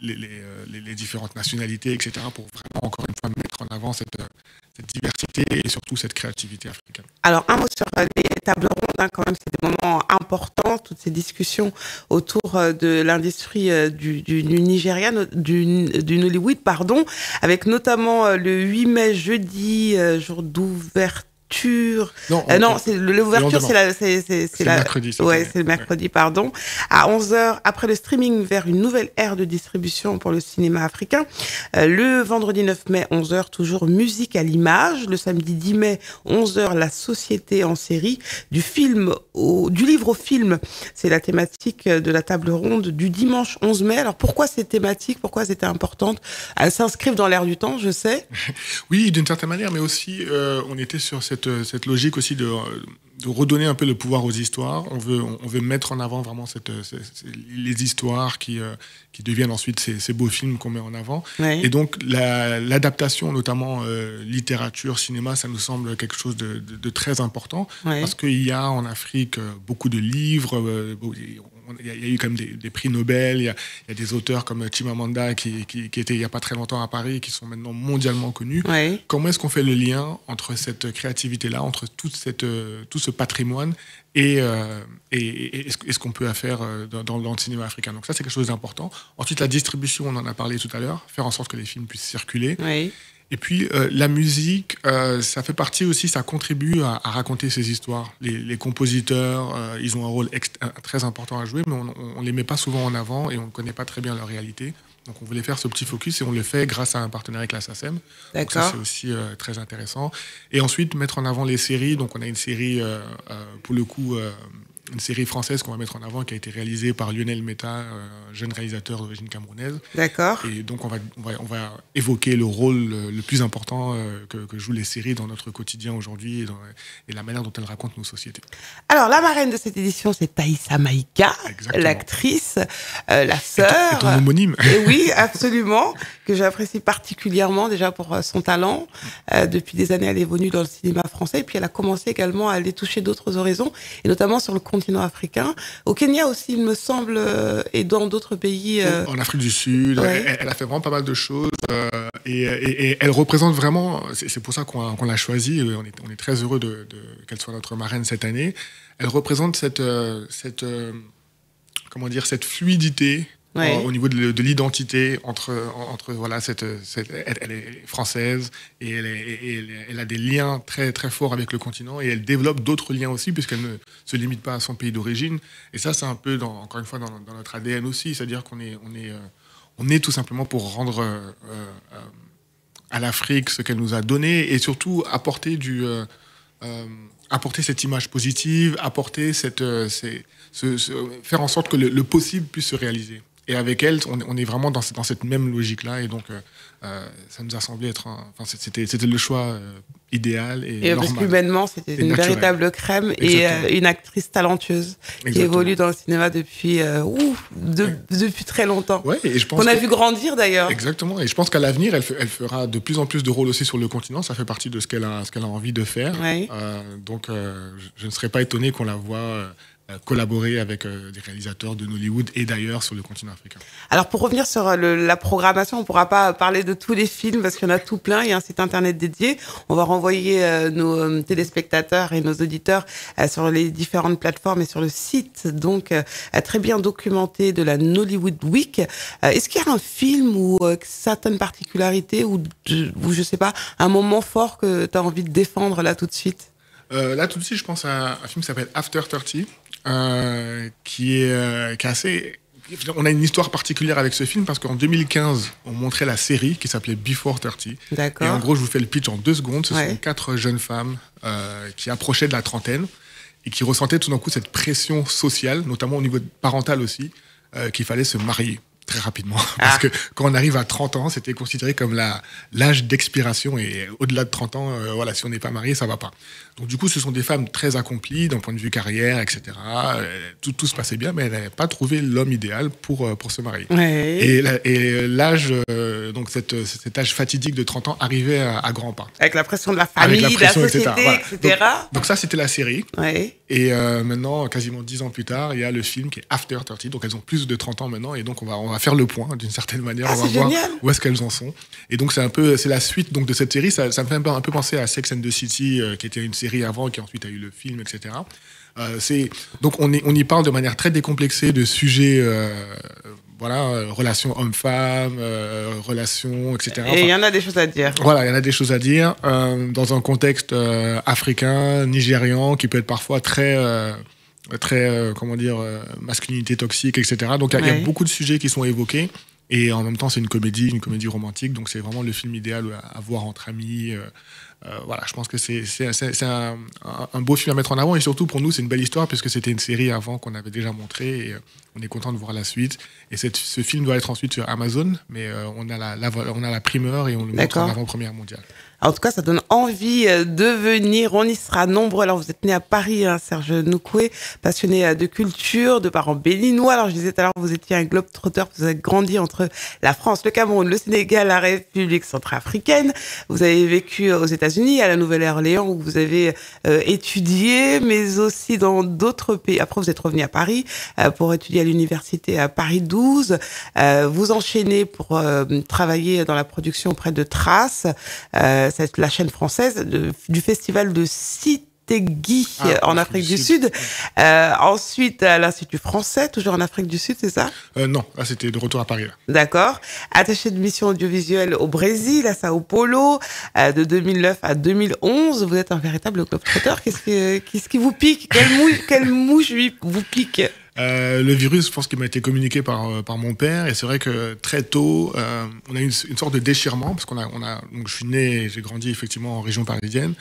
les différentes nationalités, etc. pour vraiment, encore une fois, mettre en avant cette diversité et surtout cette créativité africaine. Alors, un mot sur les tables rondes, quand même, c'est des moments importants, toutes ces discussions autour de l'industrie du Nigeria, du Nollywood, pardon, avec notamment le 8 mai, jeudi, jour d'ouverture l'ouverture. Non, l'ouverture, c'est mercredi. Ouais, c'est le mercredi, pardon. À 11h, après le streaming vers une nouvelle ère de distribution pour le cinéma africain. Le vendredi 9 mai, 11h, toujours musique à l'image. Le samedi 10 mai, 11h, la société en série. Du livre au film, c'est la thématique de la table ronde du dimanche 11 mai. Alors pourquoi ces thématiques, pourquoi c'était importante? Elles s'inscrivent dans l'air du temps, je sais. Oui, d'une certaine manière, mais aussi on était sur cette logique aussi de redonner un peu le pouvoir aux histoires. On veut mettre en avant vraiment les histoires qui deviennent ensuite ces beaux films qu'on met en avant. Oui. Et donc l'adaptation, notamment littérature, cinéma, ça nous semble quelque chose de très important. Oui. Parce qu'il y a en Afrique beaucoup de livres, il y a eu quand même des prix Nobel, il y a des auteurs comme Chimamanda qui étaient il n'y a pas très longtemps à Paris, qui sont maintenant mondialement connus. Oui. Comment est-ce qu'on fait le lien entre cette créativité-là, entre tout ce patrimoine et ce qu'on peut faire dans le cinéma africain? Donc ça, c'est quelque chose d'important. Ensuite, la distribution, on en a parlé tout à l'heure, faire en sorte que les films puissent circuler. Oui. Et puis, la musique, ça fait partie aussi, ça contribue à raconter ces histoires. Les compositeurs, ils ont un rôle très important à jouer, mais on ne les met pas souvent en avant et on ne connaît pas très bien leur réalité. Donc, on voulait faire ce petit focus et on le fait grâce à un partenariat avec la SACEM. Donc, ça, c'est aussi très intéressant. Et ensuite, mettre en avant les séries. Donc, on a une série, pour le coup, une série française qu'on va mettre en avant, qui a été réalisée par Lionel Meta, jeune réalisateur d'origine camerounaise. D'accord. Et donc, on va évoquer le rôle le plus important que jouent les séries dans notre quotidien aujourd'hui et la manière dont elles racontent nos sociétés. Alors, la marraine de cette édition, c'est Thaïssa Maïga, l'actrice, la sœur. Et ton homonyme. Et oui, absolument, que j'apprécie particulièrement déjà pour son talent. Depuis des années, elle est venue dans le cinéma français et puis elle a commencé également à aller toucher d'autres horizons, et notamment sur le continent africain. Au Kenya aussi, il me semble, et dans d'autres pays. En Afrique du Sud, ouais. Elle a fait vraiment pas mal de choses et elle représente vraiment, c'est pour ça qu'on l'a choisie, on est très heureux qu'elle soit notre marraine cette année. Elle représente cette fluidité. Ouais. Au niveau de l'identité entre voilà elle est française et elle a des liens très très forts avec le continent et elle développe d'autres liens aussi puisqu'elle ne se limite pas à son pays d'origine, et ça c'est un peu encore une fois dans notre ADN aussi, c'est-à-dire qu'on est tout simplement pour rendre à l'Afrique ce qu'elle nous a donné et surtout apporter cette image positive, apporter faire en sorte que le possible puisse se réaliser. Et avec elle, on est vraiment dans cette même logique-là. Et donc, ça nous a semblé être... c'était le choix idéal et normal. Parce qu'humainement, c'était une véritable crème. Exactement. Et une actrice talentueuse. Exactement. Qui évolue dans le cinéma depuis très longtemps. Ouais, et je pense qu'on a vu grandir, d'ailleurs. Exactement. Et je pense qu'à l'avenir, elle fera de plus en plus de rôles aussi sur le continent. Ça fait partie de ce qu'elle a envie de faire. Ouais. Donc, je ne serais pas étonné qu'on la voie... collaborer avec des réalisateurs de Nollywood et d'ailleurs sur le continent africain. Alors pour revenir sur la programmation, on ne pourra pas parler de tous les films parce qu'il y en a tout plein, il y a un site internet dédié. On va renvoyer nos téléspectateurs et nos auditeurs sur les différentes plateformes et sur le site donc très bien documenté de la Nollywood Week. Est-ce qu'il y a un film ou certaines particularités ou je sais pas, un moment fort que tu as envie de défendre là tout de suite? Là tout de suite je pense à un film qui s'appelle After 30. Qui est assez... On a une histoire particulière avec ce film parce qu'en 2015, on montrait la série qui s'appelait Before 30. D'accord. Et en gros, je vous fais le pitch en 2 secondes. Ce sont 4 jeunes femmes qui approchaient de la trentaine et qui ressentaient tout d'un coup cette pression sociale, notamment au niveau parental aussi, qu'il fallait se marier très rapidement. Parce que quand on arrive à 30 ans, c'était considéré comme l'âge d'expiration et au-delà de 30 ans, voilà, si on n'est pas marié, ça va pas. Donc du coup, ce sont des femmes très accomplies d'un point de vue carrière, etc. Tout se passait bien, mais elles n'avaient pas trouvé l'homme idéal pour se marier. Ouais. Et l'âge, donc cet âge fatidique de 30 ans arrivait à grands pas. Avec la pression de la famille, de la société, etc. Donc ça, c'était la série. Ouais. Et maintenant, quasiment 10 ans plus tard, il y a le film qui est After 30. Donc elles ont plus de 30 ans maintenant, et donc on va faire le point d'une certaine manière. On va voir où est-ce qu'elles en sont. Et donc c'est la suite donc de cette série. Ça me fait un peu penser à Sex and the City, qui était une série avant, qui ensuite a eu le film, etc. Donc on y parle de manière très décomplexée de sujets voilà, relations hommes-femmes, relations, etc. Et il y en a des choses à dire. Voilà, il y en a des choses à dire dans un contexte africain, nigérian, qui peut être parfois très comment dire, masculinité toxique, etc. Donc il y a beaucoup de sujets qui sont évoqués. Et en même temps, c'est une comédie romantique. Donc c'est vraiment le film idéal à voir entre amis. Voilà, je pense que c'est un beau film à mettre en avant. Et surtout, pour nous, c'est une belle histoire, puisque c'était une série avant qu'on avait déjà montrée. Et on est content de voir la suite. Et ce film doit être ensuite sur Amazon. Mais on a la primeur et on le montre en avant-première mondiale. En tout cas, ça donne envie de venir. On y sera nombreux. Alors, vous êtes né à Paris, hein, Serge Noukoué, passionné de culture, de parents béninois. Alors, je disais tout à l'heure, vous étiez un globe-trotter. Vous avez grandi entre la France, le Cameroun, le Sénégal, la République centrafricaine. Vous avez vécu aux États-Unis, à la Nouvelle-Orléans, où vous avez étudié, mais aussi dans d'autres pays. Après, vous êtes revenu à Paris pour étudier à l'université à Paris 12. Vous enchaînez pour travailler dans la production auprès de Trace. C'est la chaîne française du festival de Sitegui en Afrique du Sud. Ensuite, à l'Institut français, toujours en Afrique du Sud, c'est ça? Non, là, c'était de retour à Paris. Là. D'accord. Attaché de mission audiovisuelle au Brésil, à Sao Paulo, de 2009 à 2011. Vous êtes un véritable globe-trotter. Qu'est-ce qui vous pique? Quelle mouche vous pique? Le virus, je pense qu'il m'a été communiqué par mon père, et c'est vrai que très tôt, on a eu une sorte de déchirement, parce donc je suis né, j'ai grandi effectivement en région parisienne,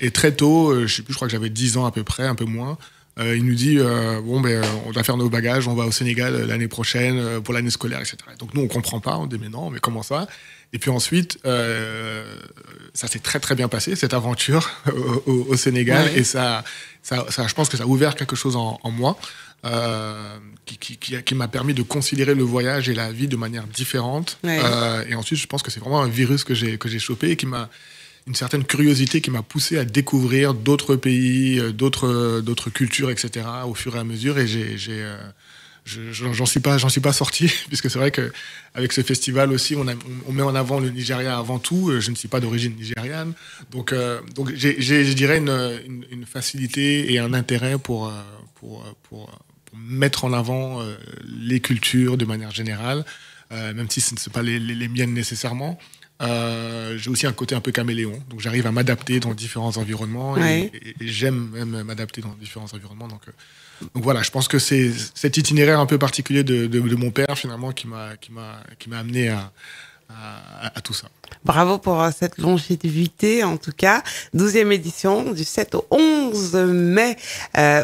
et très tôt, je sais plus, je crois que j'avais 10 ans à peu près, un peu moins. Il nous dit on doit faire nos bagages, on va au Sénégal l'année prochaine pour l'année scolaire, etc. Donc nous on comprend pas, on dit mais non, mais comment ça? Et puis ensuite, ça s'est très très bien passé cette aventure au Sénégal, et ça, je pense que ça a ouvert quelque chose en moi. Qui m'a permis de considérer le voyage et la vie de manière différente. Et ensuite, je pense que c'est vraiment un virus que j'ai chopé et qui m'a une certaine curiosité qui m'a poussé à découvrir d'autres pays, d'autres cultures, etc. au fur et à mesure. Et j'en suis pas sorti, puisque c'est vrai que avec ce festival aussi, on met en avant le Nigeria avant tout. Je ne suis pas d'origine nigériane, donc j'ai, je dirais une facilité et un intérêt pour mettre en avant les cultures de manière générale, même si ce ne sont pas les miennes nécessairement. J'ai aussi un côté un peu caméléon, donc j'arrive à m'adapter dans différents environnements, et j'aime même m'adapter dans différents environnements. Donc voilà, je pense que c'est cet itinéraire un peu particulier de mon père finalement qui m'a amené à tout ça. Bravo pour cette longévité, en tout cas. 12e édition, du 7 au 11 mai,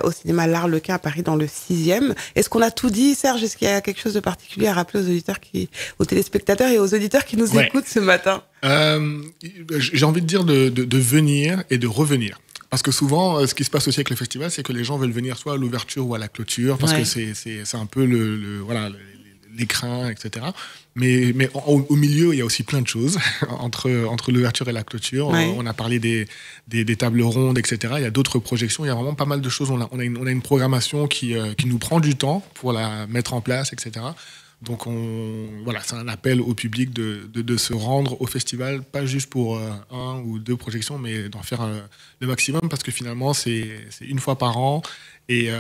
au cinéma L'Arlequin à Paris, dans le 6e. Est-ce qu'on a tout dit, Serge? Est-ce qu'il y a quelque chose de particulier à rappeler aux téléspectateurs et aux auditeurs qui nous écoutent ce matin? J'ai envie de dire de venir et de revenir. Parce que souvent, ce qui se passe aussi avec le festival, c'est que les gens veulent venir soit à l'ouverture ou à la clôture, parce que c'est un peu l'écrin, etc. Mais au milieu, il y a aussi plein de choses entre l'ouverture et la clôture. On a parlé des tables rondes, etc. Il y a d'autres projections. Il y a vraiment pas mal de choses. On a une programmation qui nous prend du temps pour la mettre en place, etc. Donc voilà, c'est un appel au public de se rendre au festival, pas juste pour 1 ou 2 projections, mais d'en faire le maximum, parce que finalement, c'est une fois par an, et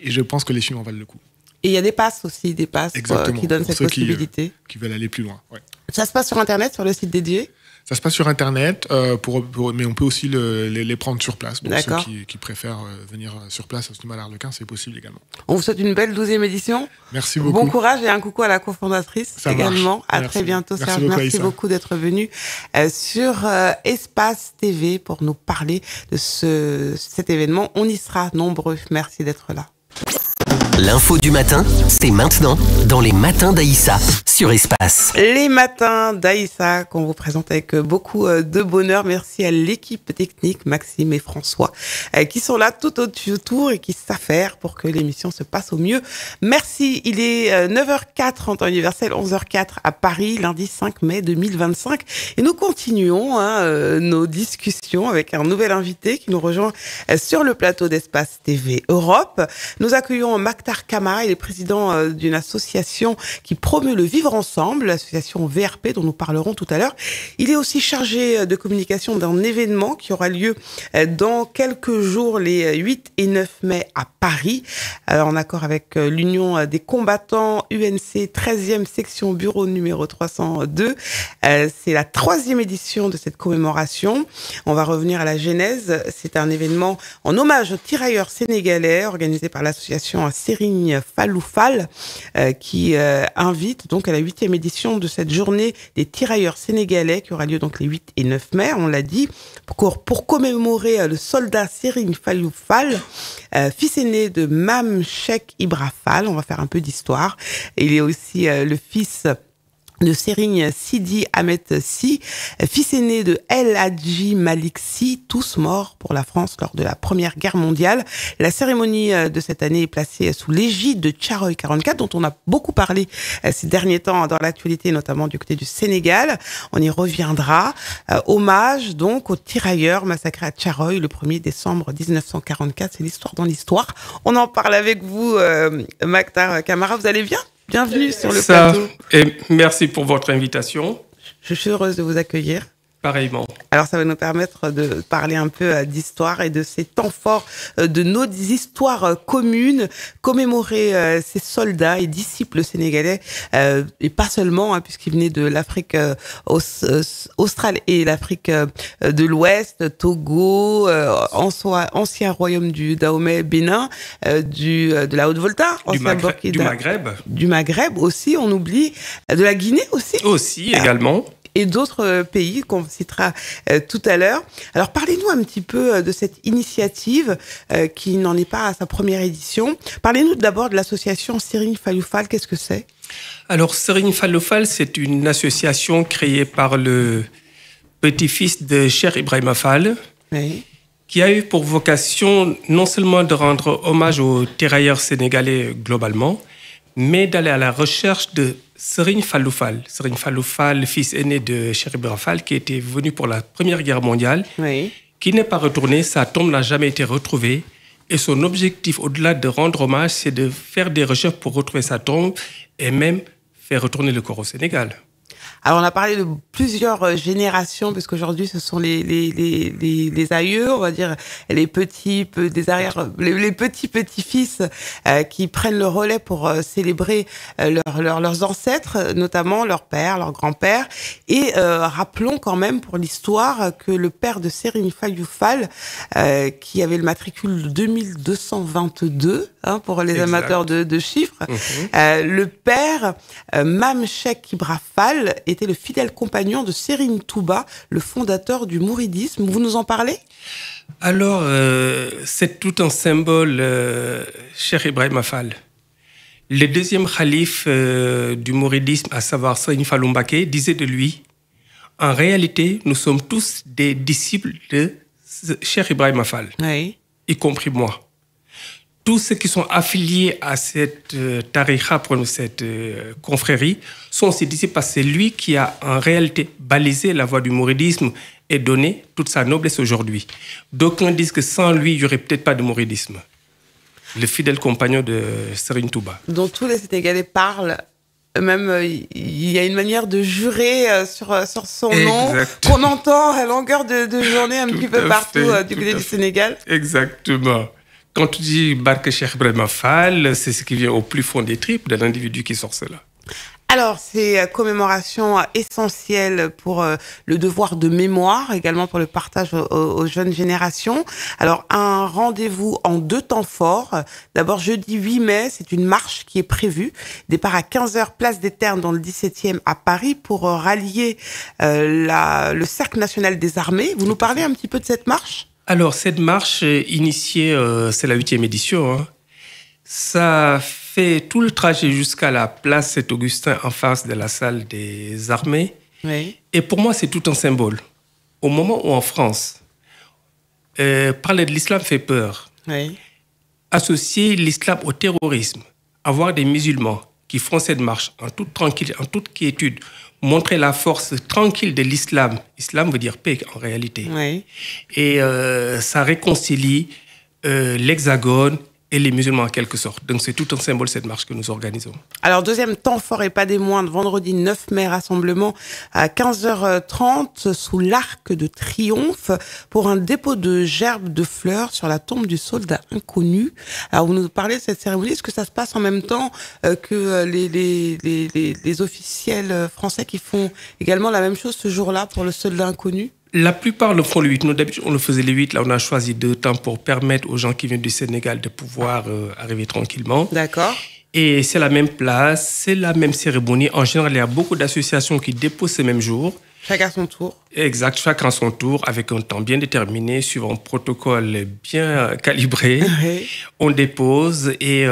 je pense que les films en valent le coup. Et il y a des passes aussi, qui donnent cette possibilité. Qui veulent aller plus loin. Ouais. Ça se passe sur Internet, sur le site dédié? Ça se passe sur Internet, mais on peut aussi les prendre sur place. Donc ceux qui préfèrent venir sur place au cinéma L'Arlequin, c'est possible également. On vous souhaite une belle 12e édition. Merci beaucoup. Bon courage et un coucou à la cofondatrice également. À très bientôt, Serge. Merci beaucoup d'être venu sur Espace TV pour nous parler de cet événement. On y sera nombreux. Merci d'être là. L'info du matin, c'est maintenant dans les matins d'Aïssa sur Espace. Les matins d'Aïssa qu'on vous présente avec beaucoup de bonheur. Merci à l'équipe technique, Maxime et François, qui sont là tout autour et qui savent faire pour que l'émission se passe au mieux. Merci. Il est 9h04 en temps universel, 11h04 à Paris, lundi 5 mai 2025. Et nous continuons nos discussions avec un nouvel invité qui nous rejoint sur le plateau d'Espace TV Europe. Nous accueillons Makta Maktar Camara, il est président d'une association qui promeut le vivre ensemble, l'association VRP dont nous parlerons tout à l'heure. Il est aussi chargé de communication d'un événement qui aura lieu dans quelques jours, les 8 et 9 mai à Paris, en accord avec l'Union des combattants UNC 13e section bureau numéro 302. C'est la 3e édition de cette commémoration. On va revenir à la genèse. C'est un événement en hommage aux tirailleurs sénégalais organisé par l'association Serigne Fallou Fall qui invite donc à la 8e édition de cette journée des tirailleurs sénégalais qui aura lieu donc les 8 et 9 mai, on l'a dit, pour commémorer le soldat Serigne Fallou Fall, fils aîné de Mame Cheikh Ibra Fall. On va faire un peu d'histoire. Il est aussi le fils de Serigne Sidi Ahmed Sy, fils aîné de El Hadji Malick Sy, tous morts pour la France lors de la Première Guerre mondiale. La cérémonie de cette année est placée sous l'égide de Thiaroye 44, dont on a beaucoup parlé ces derniers temps dans l'actualité, notamment du côté du Sénégal. On y reviendra. Hommage donc aux tirailleurs massacrés à Thiaroye le 1er décembre 1944. C'est l'histoire dans l'histoire. On en parle avec vous, Maktar Camara. Vous allez bien ? Bienvenue sur le plateau. Et merci pour votre invitation. Je suis heureuse de vous accueillir. Pareillement. Alors, ça va nous permettre de parler un peu d'histoire et de ces temps forts de nos histoires communes, commémorer ces soldats et disciples sénégalais, et pas seulement, puisqu'ils venaient de l'Afrique australe et l'Afrique de l'Ouest, Togo, ancien royaume du Dahomey, Bénin, de la Haute-Volta, du Maghreb aussi, on oublie, de la Guinée aussi. Aussi, également. Et d'autres pays qu'on citera tout à l'heure. Alors, parlez-nous un petit peu de cette initiative qui n'en est pas à sa première édition. Parlez-nous d'abord de l'association Serigne Fallou Fall. Qu'est-ce que c'est ? Alors, Serigne Fallou Fall, c'est une association créée par le petit-fils de Cheikh Ibrahima Fall, oui, qui a eu pour vocation non seulement de rendre hommage aux tirailleurs sénégalais globalement, mais d'aller à la recherche de Serigne Fallou Fall. Serigne Fallou Fall, fils aîné de Cheikh Ibrahima Fall, qui était venu pour la Première Guerre mondiale, oui, qui n'est pas retourné, sa tombe n'a jamais été retrouvée. Et son objectif, au-delà de rendre hommage, c'est de faire des recherches pour retrouver sa tombe et même faire retourner le corps au Sénégal. Alors, on a parlé de plusieurs générations, parce qu'aujourd'hui, ce sont les aïeux, on va dire, les petits, les petits-petits-fils qui prennent le relais pour célébrer leurs ancêtres, notamment leur père, leur grand-père. Et rappelons quand même pour l'histoire que le père de Serigne Fallou Fall, qui avait le matricule 2222, pour les amateurs de chiffres, le père, Mame Cheikh Ibra Fall, était le fidèle compagnon de Serigne Touba, le fondateur du mouridisme. Vous nous en parlez ? Alors, c'est tout un symbole, Cheikh Ibrahima Fall. Le deuxième khalife du mouridisme, à savoir Serigne Fallou Mbacké, disait de lui, en réalité, nous sommes tous des disciples de Cheikh Ibrahima Fall, oui, y compris moi. Tous ceux qui sont affiliés à cette tariqa, cette confrérie, sont ses disciples parce que c'est lui qui a en réalité balisé la voie du mouridisme et donné toute sa noblesse aujourd'hui. D'aucuns disent que sans lui, il n'y aurait peut-être pas de mouridisme. Le fidèle compagnon de Serigne Touba. Dont tous les Sénégalais parlent. Même, il y a une manière de jurer sur son nom qu'on entend à longueur de journée un petit peu partout du côté du Sénégal. Exactement. Quand tu dis Barke Cheikh Ibrahima Fall, c'est ce qui vient au plus fond des tripes de l'individu qui sort cela. Alors, c'est commémoration essentielle pour le devoir de mémoire, également pour le partage aux jeunes générations. Alors, un rendez-vous en 2 temps forts. D'abord, jeudi 8 mai, c'est une marche qui est prévue. Départ à 15h, place des Ternes, dans le 17e à Paris, pour rallier le Cercle national des armées. Vous nous parlez un petit peu de cette marche ? Alors, cette marche initiée, c'est la 8e édition. Ça fait tout le trajet jusqu'à la place Saint-Augustin en face de la salle des armées. Oui. Et pour moi, c'est tout un symbole. Au moment où en France, parler de l'islam fait peur, oui, associer l'islam au terrorisme, avoir des musulmans qui font cette marche en toute tranquillité, en toute quiétude, montrer la force tranquille de l'islam. Islam veut dire paix en réalité. Oui. Et ça réconcilie l'Hexagone et les musulmans en quelque sorte. Donc c'est tout un symbole, cette marche que nous organisons. Alors deuxième temps fort et pas des moindres, vendredi 9 mai, rassemblement à 15h30 sous l'Arc de Triomphe pour un dépôt de gerbes de fleurs sur la tombe du soldat inconnu. Alors vous nous parlez de cette cérémonie, est-ce que ça se passe en même temps que les officiels français qui font également la même chose ce jour-là pour le soldat inconnu? La plupart le font le 8. Nous, d'habitude, on le faisait le 8. Là, on a choisi 2 temps pour permettre aux gens qui viennent du Sénégal de pouvoir arriver tranquillement. D'accord. Et c'est la même place, c'est la même cérémonie. En général, il y a beaucoup d'associations qui déposent ce même jour. Chacun son tour. Exact, chacun son tour, avec un temps bien déterminé, suivant un protocole bien calibré. Oui. On dépose et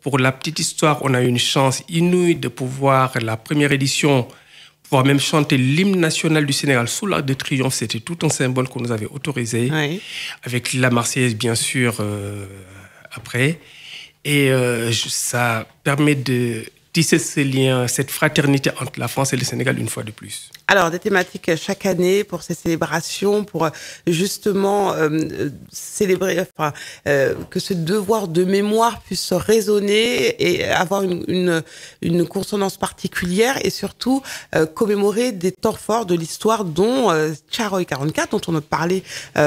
pour la petite histoire, on a eu une chance inouïe de pouvoir, la première édition, pouvoir même chanter l'hymne national du Sénégal sous l'Arc de Triomphe. C'était tout un symbole qu'on nous avait autorisé, Oui. avec la Marseillaise, bien sûr, après. Et ça permet de tisser ce lien, cette fraternité entre la France et le Sénégal une fois de plus. Alors, des thématiques chaque année pour ces célébrations, pour justement célébrer, enfin, que ce devoir de mémoire puisse résonner et avoir une consonance particulière et surtout commémorer des temps forts de l'histoire dont Thiaroye 44, dont on a parlé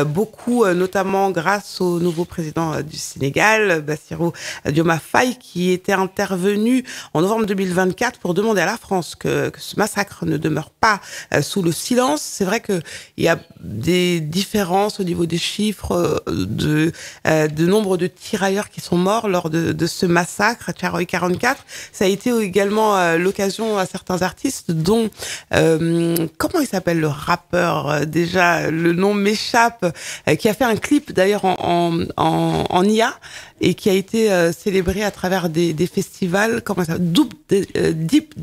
beaucoup, notamment grâce au nouveau président du Sénégal, Bassirou Diomaye Faye, qui était intervenu en novembre 2024 pour demander à la France que ce massacre ne demeure pas sous le silence. C'est vrai qu'il y a des différences au niveau des chiffres de nombre de tirailleurs qui sont morts lors de ce massacre, Thiaroye 44. Ça a été également l'occasion à certains artistes, dont comment il s'appelle le rappeur déjà, le nom m'échappe, qui a fait un clip d'ailleurs en IA et qui a été célébré à travers des festivals, comment ça s'appelle, Deep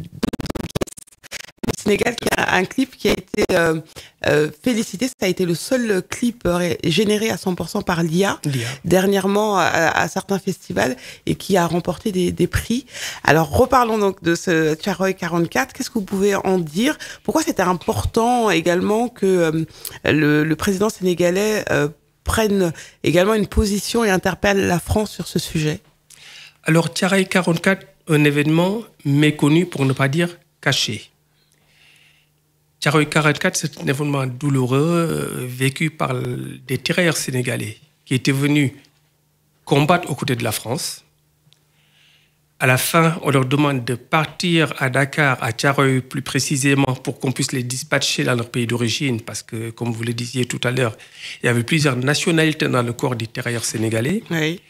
Sénégal, qui a un clip qui a été félicité. Ça a été le seul clip généré à 100% par l'IA dernièrement à certains festivals et qui a remporté des prix. Alors reparlons donc de ce Thiaroye 44. Qu'est-ce que vous pouvez en dire? Pourquoi c'était important également que le président sénégalais prenne également une position et interpelle la France sur ce sujet? Alors Thiaroye 44, un événement méconnu pour ne pas dire caché. Thiaroye 44, c'est un événement douloureux vécu par des tirailleurs sénégalais qui étaient venus combattre aux côtés de la France. À la fin, on leur demande de partir à Dakar, à Thiaroye plus précisément, pour qu'on puisse les dispatcher dans leur pays d'origine, parce que, comme vous le disiez tout à l'heure, il y avait plusieurs nationalités dans le corps des tirailleurs sénégalais. Oui.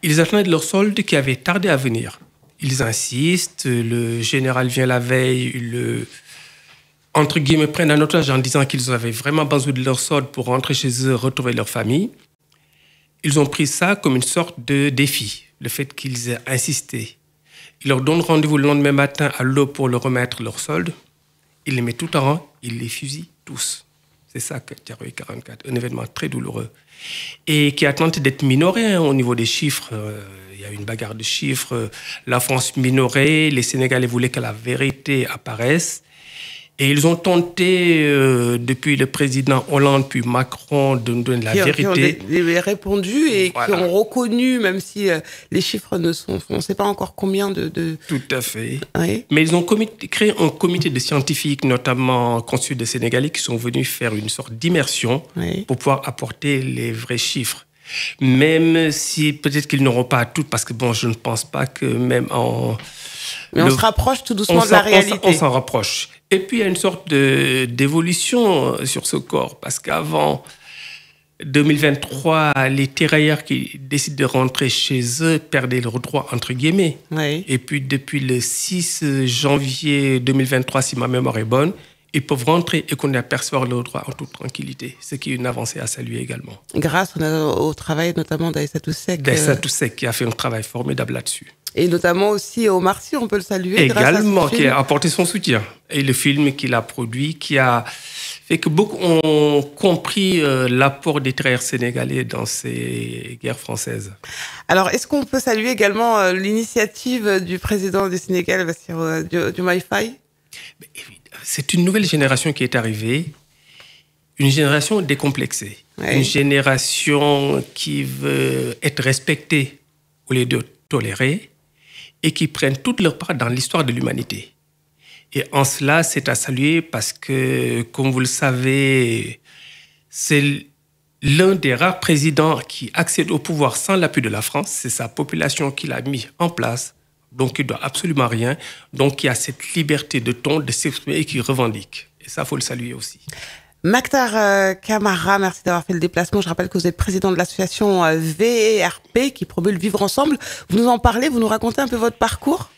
Ils attendaient leur solde qui avait tardé à venir. Ils insistent, le général vient la veille, entre guillemets, prennent un otage en disant qu'ils avaient vraiment besoin de leur solde pour rentrer chez eux, retrouver leur famille. Ils ont pris ça comme une sorte de défi, le fait qu'ils aient insisté. Ils leur donnent rendez-vous le lendemain matin à l'aube pour leur remettre leur solde. Ils les mettent tout en rang, ils les fusillent tous. C'est ça que Thiaroye 44, un événement très douloureux. Et qui a tenté d'être minoré au niveau des chiffres. Il y a eu une bagarre de chiffres. La France minorée, les Sénégalais voulaient que la vérité apparaisse. Et ils ont tenté, depuis le président Hollande puis Macron, de nous donner la vérité. Qui ont répondu et voilà. Qui ont reconnu, même si les chiffres ne sont... On ne sait pas encore combien de... Tout à fait. Oui. Mais ils ont créé un comité de scientifiques, notamment conçus de Sénégalais, qui sont venus faire une sorte d'immersion pour pouvoir apporter les vrais chiffres. Même si peut-être qu'ils n'auront pas tout, parce que bon, je ne pense pas que même en... Mais on se rapproche tout doucement de la réalité. On s'en rapproche. Et puis, il y a une sorte d'évolution sur ce corps. Parce qu'avant 2023, les tirailleurs qui décident de rentrer chez eux perdaient leurs droits, entre guillemets. Oui. Et puis, depuis le 6 janvier 2023, si ma mémoire est bonne, ils peuvent rentrer et qu'on aperçoive leurs droits en toute tranquillité. Ce qui est une avancée à saluer également. Grâce au travail notamment d'Aïssatou Seck. D'Aïssatou Seck qui a fait un travail formidable là-dessus. Et notamment aussi Omar Sy, on peut le saluer. Également, qui a apporté son soutien. Et le film qu'il a produit, qui a fait que beaucoup ont compris l'apport des tirailleurs sénégalais dans ces guerres françaises. Alors, est-ce qu'on peut saluer également l'initiative du président du Sénégal, Bassirou Diomaye Faye? C'est une nouvelle génération qui est arrivée. une génération décomplexée, Ouais. une génération qui veut être respectée au lieu de tolérer et qui prennent toute leur part dans l'histoire de l'humanité. Et en cela, c'est à saluer parce que, comme vous le savez, c'est l'un des rares présidents qui accède au pouvoir sans l'appui de la France. C'est sa population qui l'a mis en place, donc il ne doit absolument rien. Donc il y a cette liberté de ton, de s'exprimer et qui revendique. Et ça, il faut le saluer aussi. Maktar Camara, merci d'avoir fait le déplacement. Je rappelle que vous êtes président de l'association VRP qui promeut le vivre ensemble. Vous nous en parlez, vous nous racontez un peu votre parcours?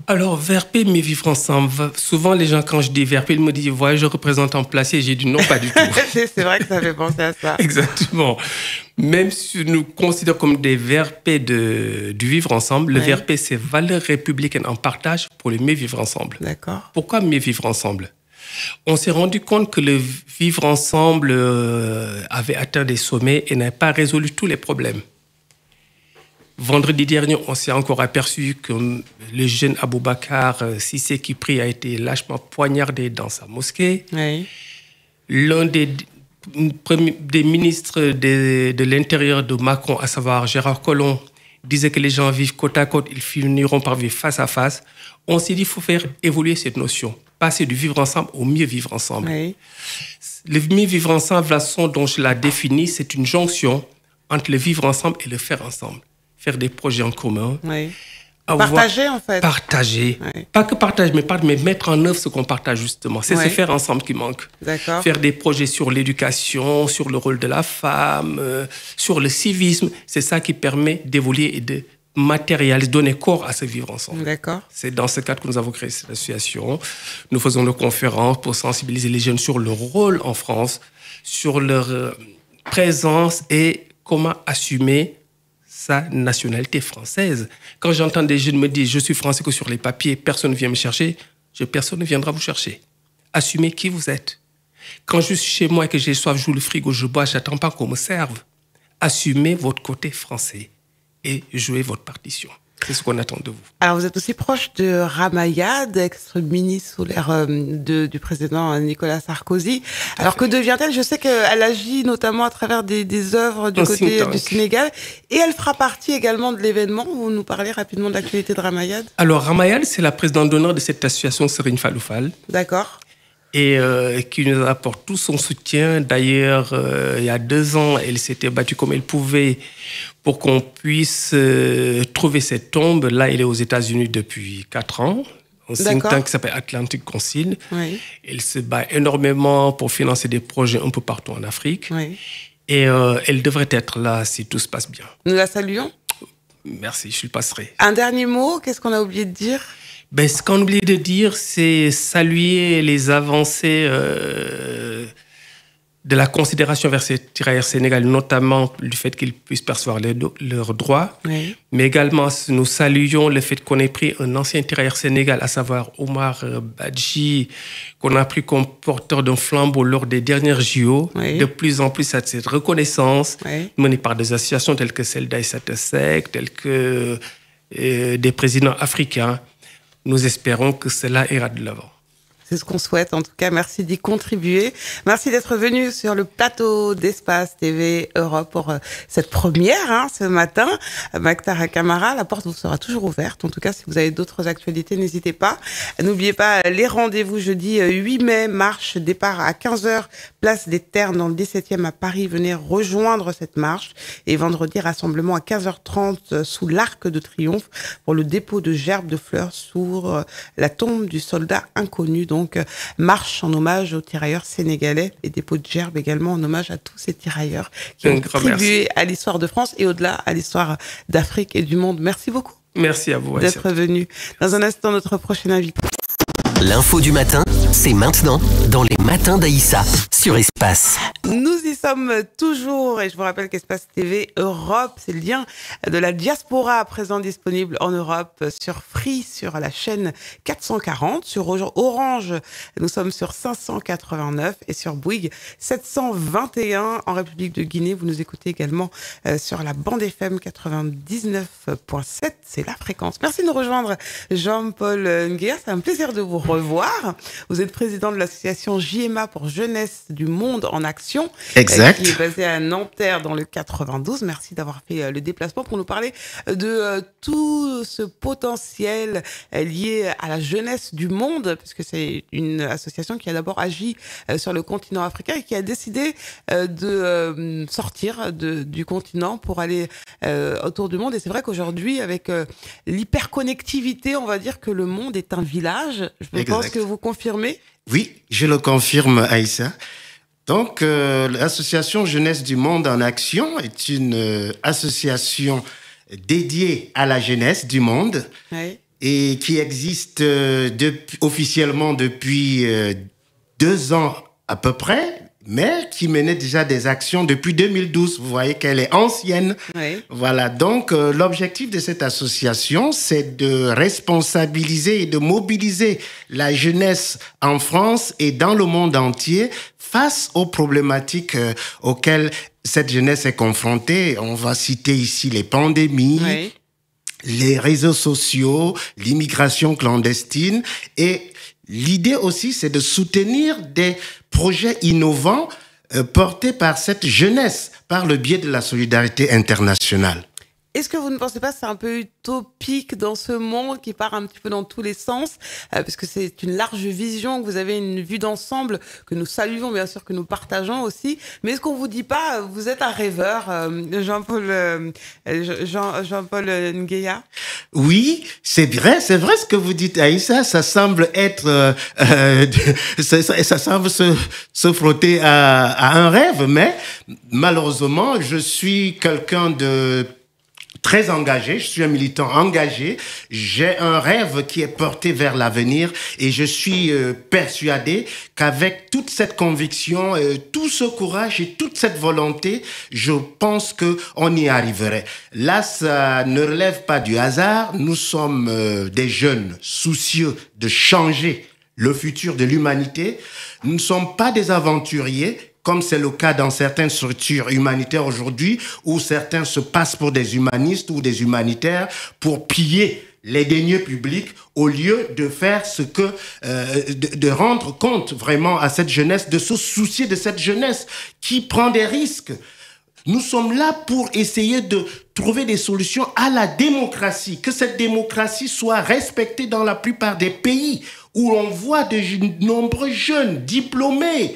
Alors, VRP, mais vivre ensemble. Souvent, les gens, quand je dis VRP, ils me disent, ouais, je représente un placé. J'ai dit non, pas du tout. C'est vrai que ça fait penser à ça. Exactement. Même si nous considérons comme des VRP du vivre ensemble, le VRP, c'est valeurs républicaines en partage pour le mieux vivre ensemble. D'accord. Pourquoi mieux vivre ensemble? On s'est rendu compte que le vivre ensemble avait atteint des sommets et n'a pas résolu tous les problèmes. Vendredi dernier, on s'est encore aperçu que le jeune Aboubacar Cissé Kipri a été lâchement poignardé dans sa mosquée. Oui. L'un des ministres de l'Intérieur de Macron, à savoir Gérard Collomb, disait que les gens vivent côte à côte, ils finiront par vivre face à face. On s'est dit qu'il faut faire évoluer cette notion, passer du vivre ensemble au mieux vivre ensemble. Oui. Le mieux vivre ensemble, la façon dont je la définis, c'est une jonction entre le vivre ensemble et le faire ensemble. Faire des projets en commun. Oui. Partager, en fait. Partager. Oui. Pas que partager, mais mettre en œuvre ce qu'on partage, justement. C'est ce faire ensemble qui manque. D'accord. Faire des projets sur l'éducation, sur le rôle de la femme, sur le civisme. C'est ça qui permet d'évoluer et de matérialiser, donner corps à ce vivre ensemble. D'accord. C'est dans ce cadre que nous avons créé cette association. Nous faisons nos conférences pour sensibiliser les jeunes sur leur rôle en France, sur leur présence et comment assumer sa nationalité française. Quand j'entends des jeunes me dire « je suis français que sur les papiers, personne ne vient me chercher », personne ne viendra vous chercher. Assumez qui vous êtes. Quand je suis chez moi et que j'ai soif, j'ouvre le frigo, je bois, je n'attends pas qu'on me serve. Assumez votre côté français et jouez votre partition. C'est ce qu'on attend de vous. Alors, vous êtes aussi proche de Ramayad, ex-ministre solaire du président Nicolas Sarkozy. Alors, que devient-elle? Je sais qu'elle agit notamment à travers des œuvres du côté du Sénégal. Et elle fera partie également de l'événement. Vous nous parlez rapidement de l'actualité de Ramayad? Alors, Ramayad, c'est la présidente d'honneur de cette association Serigne Fallou Fall. D'accord. Et qui nous apporte tout son soutien. D'ailleurs, il y a 2 ans, elle s'était battue comme elle pouvait pour qu'on puisse trouver cette tombe. Là, elle est aux États-Unis depuis 4 ans. Un think tank qui s'appelle Atlantic Council. Oui. Elle se bat énormément pour financer des projets un peu partout en Afrique. Oui. Et elle devrait être là si tout se passe bien. Nous la saluons. Merci, je le passerai. Un dernier mot, qu'est-ce qu'on a oublié de dire? Ce qu'on oublie de dire, c'est saluer les avancées de la considération vers ces tirailleurs sénégalais, notamment du fait qu'ils puissent percevoir leurs droits. Oui. Mais également, nous saluons le fait qu'on ait pris un ancien tirailleur sénégalais, à savoir Omar Badji, qu'on a pris comme porteur d'un flambeau lors des dernières JO. Oui. De plus en plus, à cette reconnaissance menée par des associations telles que celle d'Aïssata Seck, telles que des présidents africains. Nous espérons que cela ira de l'avant. C'est ce qu'on souhaite. En tout cas, merci d'y contribuer. Merci d'être venu sur le plateau d'Espace TV Europe pour cette première ce matin. Maktar Camara, la porte vous sera toujours ouverte. En tout cas, si vous avez d'autres actualités, n'hésitez pas. N'oubliez pas les rendez-vous jeudi 8 mai, marche, départ à 15h, place des Ternes dans le 17e à Paris. Venez rejoindre cette marche. Et vendredi, rassemblement à 15h30 sous l'Arc de Triomphe pour le dépôt de gerbes de fleurs sur la tombe du soldat inconnu. Donc, marche en hommage aux tirailleurs sénégalais et dépôt de gerbes également en hommage à tous ces tirailleurs qui ont contribué à l'histoire de France et au-delà à l'histoire d'Afrique et du monde. Merci beaucoup. Merci à vous. D'être venu. Dans un instant, notre prochain invité. L'info du matin, c'est maintenant dans les matins d'Aïssa sur Espace. Nous y sommes toujours et je vous rappelle qu'Espace TV Europe, c'est le lien de la diaspora à présent disponible en Europe sur Free, sur la chaîne 440, sur Orange, nous sommes sur 589 et sur Bouygues 721 en République de Guinée. Vous nous écoutez également sur la bande FM 99.7, c'est la fréquence. Merci de nous rejoindre Jean-Paul Nguer, c'est un plaisir de vous revoir. Vous êtes président de l'association J JMA pour Jeunesse du Monde en Action. Exact. Qui est basé à Nanterre dans le 92. Merci d'avoir fait le déplacement pour nous parler de tout ce potentiel lié à la jeunesse du monde, puisque c'est une association qui a d'abord agi sur le continent africain et qui a décidé de sortir du continent pour aller autour du monde. Et c'est vrai qu'aujourd'hui, avec l'hyperconnectivité, on va dire que le monde est un village. Je pense que vous confirmez. Oui, je le confirme, Aïssa. Donc, l'association Jeunesse du Monde en Action est une association dédiée à la jeunesse du monde et qui existe officiellement depuis 2 ans à peu près, mais qui menait déjà des actions depuis 2012. Vous voyez qu'elle est ancienne. Oui. Voilà. Donc, l'objectif de cette association, c'est de responsabiliser et de mobiliser la jeunesse en France et dans le monde entier face aux problématiques auxquelles cette jeunesse est confrontée. On va citer ici les pandémies, les réseaux sociaux, l'immigration clandestine. Et l'idée aussi, c'est de soutenir des projets innovants portés par cette jeunesse, par le biais de la solidarité internationale. Est-ce que vous ne pensez pas que c'est un peu utopique dans ce monde qui part un petit peu dans tous les sens, parce que c'est une large vision, que vous avez une vue d'ensemble que nous saluons, bien sûr, que nous partageons aussi. Mais est-ce qu'on vous dit pas, vous êtes un rêveur, Jean-Paul Ngueya? Oui, c'est vrai ce que vous dites, Aïssa. Ça semble être, ça semble se frotter à un rêve, mais malheureusement, je suis quelqu'un de très engagé, je suis un militant engagé, j'ai un rêve qui est porté vers l'avenir et je suis persuadé qu'avec toute cette conviction, tout ce courage et toute cette volonté, je pense qu'on y arriverait. Là, ça ne relève pas du hasard, nous sommes des jeunes soucieux de changer le futur de l'humanité, nous ne sommes pas des aventuriers, comme c'est le cas dans certaines structures humanitaires aujourd'hui, où certains se passent pour des humanistes ou des humanitaires pour piller les deniers publics au lieu de faire ce que, de rendre compte vraiment à cette jeunesse, de se soucier de cette jeunesse qui prend des risques. Nous sommes là pour essayer de trouver des solutions à la démocratie, que cette démocratie soit respectée dans la plupart des pays où on voit de nombreux jeunes diplômés,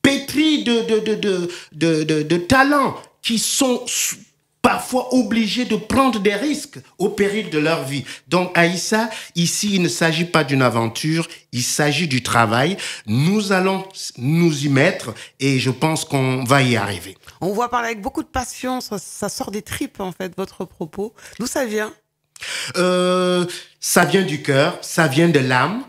pétris de talents, qui sont parfois obligés de prendre des risques au péril de leur vie. Donc, Aïssa, ici, il ne s'agit pas d'une aventure, il s'agit du travail. Nous allons nous y mettre et je pense qu'on va y arriver. On voit parler avec beaucoup de passion, ça sort des tripes, en fait, votre propos. D'où ça vient ? Ça vient du cœur, ça vient de l'âme.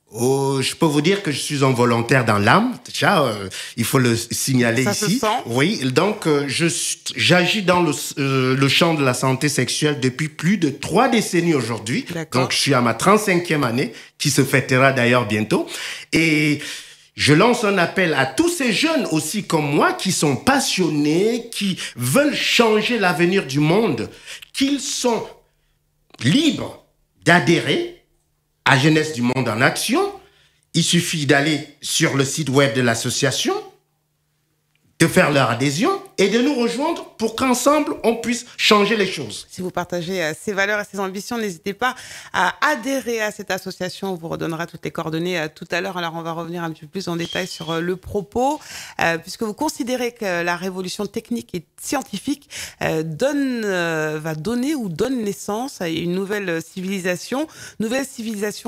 Oh, je peux vous dire que je suis un volontaire dans l'âme. Déjà, il faut le signaler ça ici. Se sent. Oui, donc j'agis dans le champ de la santé sexuelle depuis plus de 3 décennies aujourd'hui. Donc je suis à ma 35e année, qui se fêtera d'ailleurs bientôt. Et je lance un appel à tous ces jeunes aussi comme moi qui sont passionnés, qui veulent changer l'avenir du monde, qu'ils sont libres d'adhérer à Jeunesse du Monde en Action. Il suffit d'aller sur le site web de l'association, de faire leur adhésion et de nous rejoindre pour qu'ensemble, on puisse changer les choses. Si vous partagez ces valeurs et ces ambitions, n'hésitez pas à adhérer à cette association. On vous redonnera toutes les coordonnées tout à l'heure. Alors, on va revenir un petit peu plus en détail sur le propos, puisque vous considérez que la révolution technique et scientifique va donner ou donne naissance à une nouvelle civilisation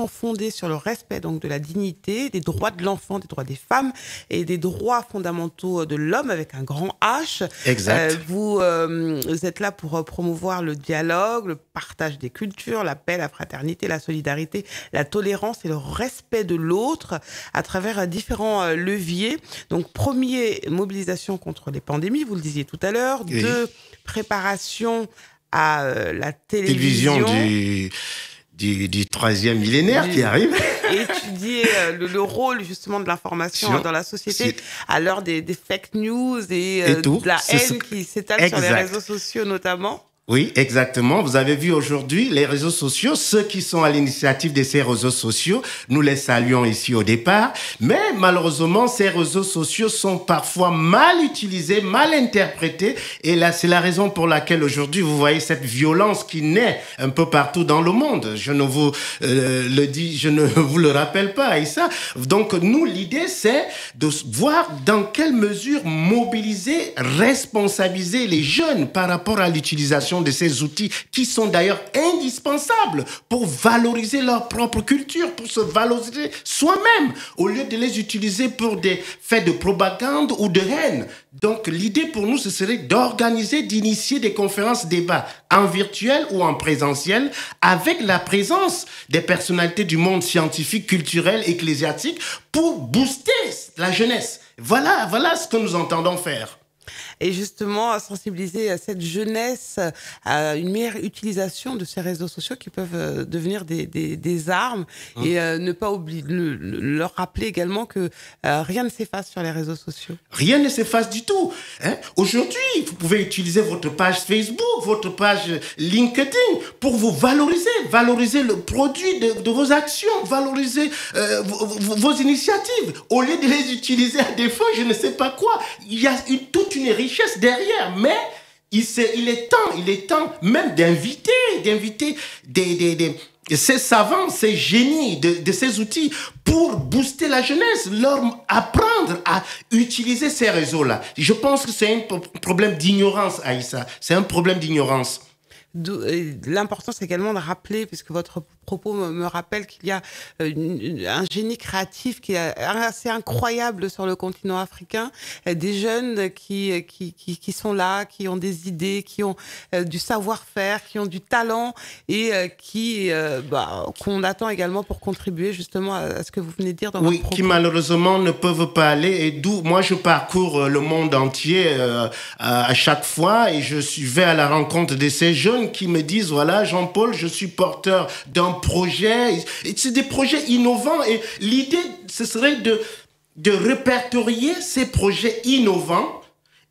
fondée sur le respect donc de la dignité, des droits de l'enfant, des droits des femmes et des droits fondamentaux de l'homme avec un grand H. Exact. Vous êtes là pour promouvoir le dialogue, le partage des cultures, la paix, la fraternité, la solidarité, la tolérance et le respect de l'autre à travers différents leviers. Donc, premier, mobilisation contre les pandémies, vous le disiez tout à l'heure. Oui. 2, préparation à la télévision. Du 3e millénaire qui arrive. Étudier le rôle justement de l'information dans la société à l'heure des fake news et de la haine qui s'étale sur les réseaux sociaux notamment. Oui, exactement. Vous avez vu aujourd'hui les réseaux sociaux, ceux qui sont à l'initiative de ces réseaux sociaux, nous les saluons ici au départ, mais malheureusement, ces réseaux sociaux sont parfois mal utilisés, mal interprétés, et là, c'est la raison pour laquelle aujourd'hui, vous voyez cette violence qui naît un peu partout dans le monde. Je ne vous le dis, je ne vous le rappelle pas, Aïssa. Donc, nous, l'idée, c'est de voir dans quelle mesure mobiliser, responsabiliser les jeunes par rapport à l'utilisation de ces outils qui sont d'ailleurs indispensables pour valoriser leur propre culture, pour se valoriser soi-même, au lieu de les utiliser pour des faits de propagande ou de haine. Donc l'idée pour nous, ce serait d'organiser, d'initier des conférences débats en virtuel ou en présentiel avec la présence des personnalités du monde scientifique, culturel, ecclésiastique pour booster la jeunesse. Voilà ce que nous entendons faire. Et justement, à sensibiliser cette jeunesse à une meilleure utilisation de ces réseaux sociaux qui peuvent devenir des armes et ne pas oublier, leur rappeler également que rien ne s'efface sur les réseaux sociaux. Rien ne s'efface du tout. Hein? Aujourd'hui, vous pouvez utiliser votre page Facebook, votre page LinkedIn pour vous valoriser le produit de vos actions, valoriser vos initiatives. Au lieu de les utiliser à défaut, je ne sais pas quoi. Il y a toute une richesse derrière, mais il est temps même d'inviter ces savants, ces génies de ces outils pour booster la jeunesse, leur apprendre à utiliser ces réseaux-là. Je pense que c'est un problème d'ignorance, Aïssa. C'est un problème d'ignorance. L'important, c'est également de rappeler, puisque votre propos me rappelle qu'il y a un génie créatif qui est assez incroyable sur le continent africain, des jeunes qui sont là, qui ont des idées, qui ont du savoir-faire, qui ont du talent et qu'on attend également pour contribuer justement à ce que vous venez de dire dans votre propos. Qui malheureusement ne peuvent pas aller, et d'où moi je parcours le monde entier à chaque fois et je vais à la rencontre de ces jeunes qui me disent, voilà, Jean-Paul, je suis porteur d'un projet. C'est des projets innovants et l'idée, ce serait de répertorier ces projets innovants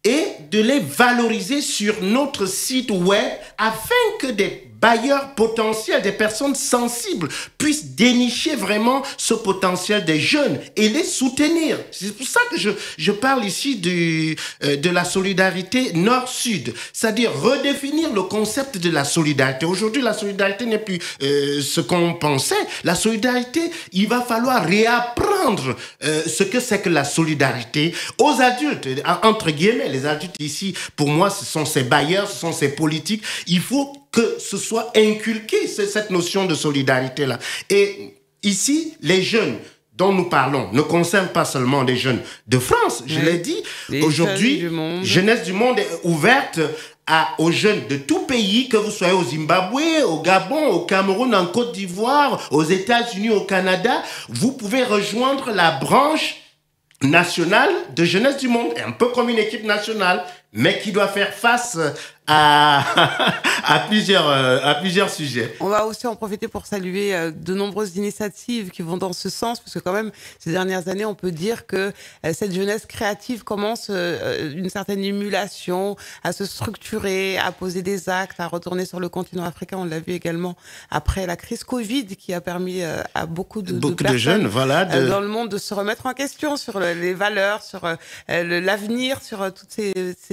et de les valoriser sur notre site web afin que des bailleurs potentiels, des personnes sensibles puissent dénicher vraiment ce potentiel des jeunes et les soutenir. C'est pour ça que je parle ici de la solidarité nord-sud, c'est-à-dire redéfinir le concept de la solidarité. Aujourd'hui, la solidarité n'est plus ce qu'on pensait. La solidarité, il va falloir réapprendre ce que c'est que la solidarité aux adultes, entre guillemets. Les adultes ici, pour moi, ce sont ces bailleurs, ce sont ces politiques. Il faut que ce soit inculqué, cette notion de solidarité-là. Et ici, les jeunes dont nous parlons ne concernent pas seulement les jeunes de France. Je l'ai dit, aujourd'hui, Jeunesse du Monde est ouverte aux jeunes de tout pays, que vous soyez au Zimbabwe, au Gabon, au Cameroun, en Côte d'Ivoire, aux États-Unis, au Canada. Vous pouvez rejoindre la branche nationale de Jeunesse du Monde, un peu comme une équipe nationale, mais qui doit faire face à plusieurs sujets. On va aussi en profiter pour saluer de nombreuses initiatives qui vont dans ce sens, parce que quand même, ces dernières années, on peut dire que cette jeunesse créative commence une certaine émulation, à se structurer, à poser des actes, à retourner sur le continent africain. On l'a vu également après la crise Covid, qui a permis à beaucoup de jeunes, voilà, dans le monde de se remettre en question sur les valeurs, sur l'avenir, sur toutes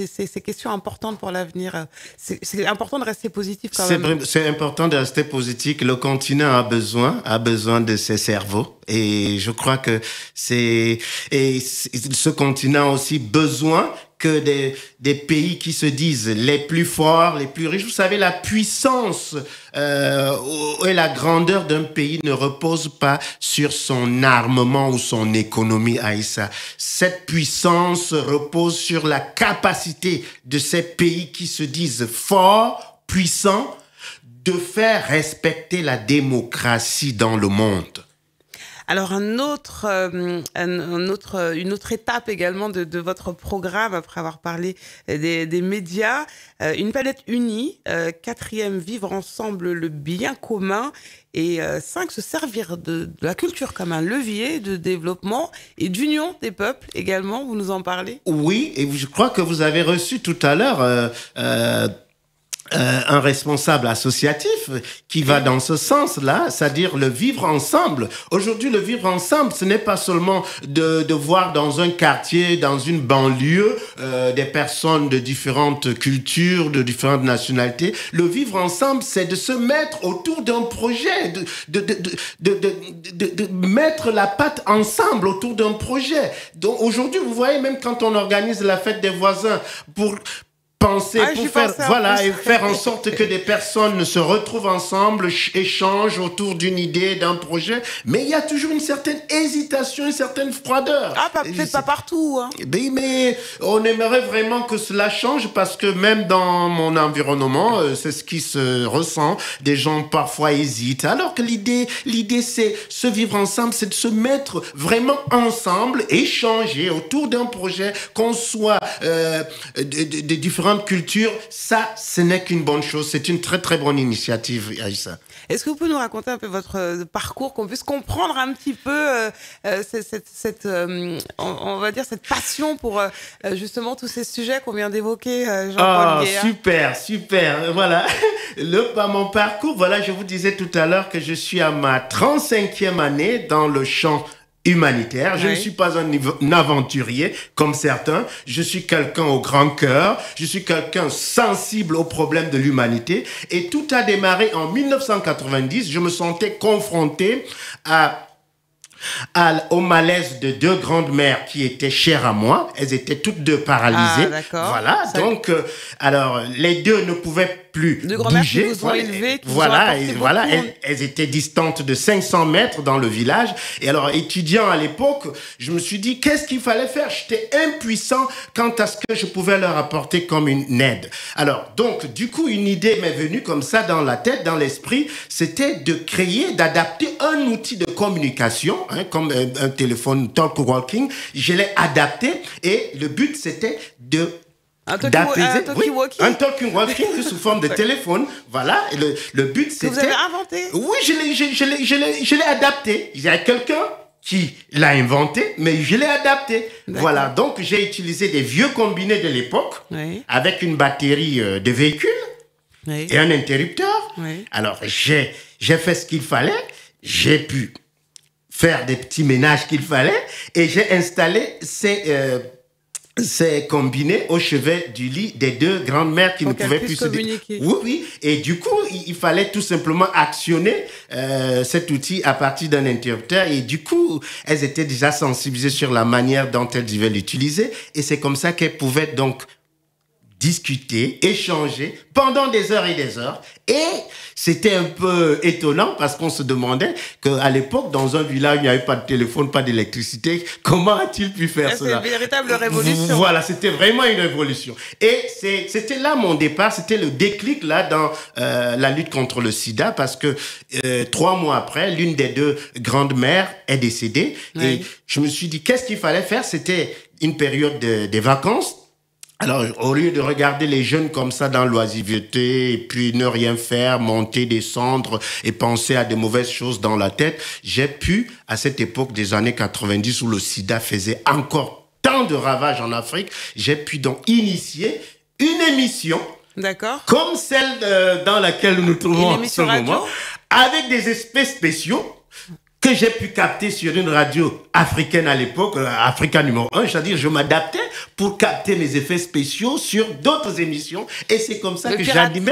ces questions importantes pour l'avenir. C'est important de rester positif quand même. C'est important de rester positif. Le continent a besoin de ses cerveaux. Et je crois que ce continent a aussi besoin que des pays qui se disent les plus forts, les plus riches. Vous savez, la puissance et la grandeur d'un pays ne repose pas sur son armement ou son économie, Aïssa. Cette puissance repose sur la capacité de ces pays qui se disent forts, puissants, de faire respecter la démocratie dans le monde. Alors une autre étape également de votre programme, après avoir parlé des médias, une planète unie, 4e, vivre ensemble le bien commun, et 5, se servir de la culture comme un levier de développement et d'union des peuples également. Vous nous en parlez? Oui, et je crois que vous avez reçu tout à l'heure un responsable associatif qui va dans ce sens-là, c'est-à-dire le vivre ensemble. Aujourd'hui, le vivre ensemble, ce n'est pas seulement de voir dans un quartier, dans une banlieue, des personnes de différentes cultures, de différentes nationalités. Le vivre ensemble, c'est de se mettre autour d'un projet, de mettre la patte ensemble autour d'un projet. Donc aujourd'hui, vous voyez, même quand on organise la fête des voisins pour penser, pour faire, voilà, et faire en sorte que des personnes se retrouvent ensemble, échangent autour d'une idée, d'un projet, mais il y a toujours une certaine hésitation, une certaine froideur. Peut-être pas partout, hein. Mais on aimerait vraiment que cela change, parce que même dans mon environnement, c'est ce qui se ressent. Des gens parfois hésitent, alors que l'idée c'est se vivre ensemble, c'est de se mettre vraiment ensemble, échanger autour d'un projet, qu'on soit de différents culture, ça, ce n'est qu'une bonne chose. C'est une très, très bonne initiative, Aïssa. Est-ce que vous pouvez nous raconter un peu votre parcours, qu'on puisse comprendre un petit peu on va dire, cette passion pour justement tous ces sujets qu'on vient d'évoquer, Jean-Paul Guéa. Super. Voilà. Mon parcours, voilà, je vous disais tout à l'heure que je suis à ma 35e année dans le champ humanitaire. Oui. Je ne suis pas un aventurier comme certains. Je suis quelqu'un au grand cœur. Je suis quelqu'un sensible aux problèmes de l'humanité. Et tout a démarré en 1990. Je me sentais confronté au malaise de deux grandes mères qui étaient chères à moi. Elles étaient toutes deux paralysées. Voilà. Donc, alors, les deux ne pouvaient plus bouger. Qui vous ont élevé, qui voilà, vous ont et voilà, elles étaient distantes de 500 mètres dans le village. Et alors, étudiant à l'époque, je me suis dit, qu'est-ce qu'il fallait faire? J'étais impuissant quant à ce que je pouvais leur apporter comme une aide. Alors, donc, du coup, une idée m'est venue comme ça dans la tête, dans l'esprit, c'était de créer, d'adapter un outil de communication, comme un téléphone talk walking. Je l'ai adapté et le but, c'était d'apaiser un talking walking sous forme de téléphone. Voilà. Et le but, c'était... Vous avez inventé? Oui, je l'ai adapté. Il y a quelqu'un qui l'a inventé, mais je l'ai adapté. Voilà. Donc, j'ai utilisé des vieux combinés de l'époque avec une batterie de véhicule et un interrupteur. Alors, j'ai fait ce qu'il fallait. J'ai pu faire des petits ménages qu'il fallait et j'ai installé ces combinés au chevet du lit des deux grandes mères qui ne pouvaient plus se communiquer. Oui. Et du coup, il fallait tout simplement actionner cet outil à partir d'un interrupteur. Et du coup, elles étaient déjà sensibilisées sur la manière dont elles devaient l'utiliser. Et c'est comme ça qu'elles pouvaient donc discuter, échanger pendant des heures et des heures. Et c'était un peu étonnant parce qu'on se demandait qu'à l'époque, dans un village, il n'y avait pas de téléphone, pas d'électricité. Comment a-t-il pu faire cela? C'est une véritable révolution. Voilà, c'était vraiment une révolution. Et c'était là mon départ, c'était le déclic là dans la lutte contre le sida parce que 3 mois après, l'une des deux grandes mères est décédée. Et je me suis dit, qu'est-ce qu'il fallait faire? C'était une période des vacances. Alors, au lieu de regarder les jeunes comme ça dans l'oisiveté et puis ne rien faire, monter, descendre et penser à de mauvaises choses dans la tête, j'ai pu, à cette époque des années 90 où le sida faisait encore tant de ravages en Afrique, j'ai pu donc initier une émission comme celle dans laquelle nous nous trouvons en ce moment, avec des effets spéciaux que j'ai pu capter sur une radio africaine à l'époque, Africa numéro 1, c'est-à-dire je m'adaptais pour capter mes effets spéciaux sur d'autres émissions et c'est comme ça que j'animais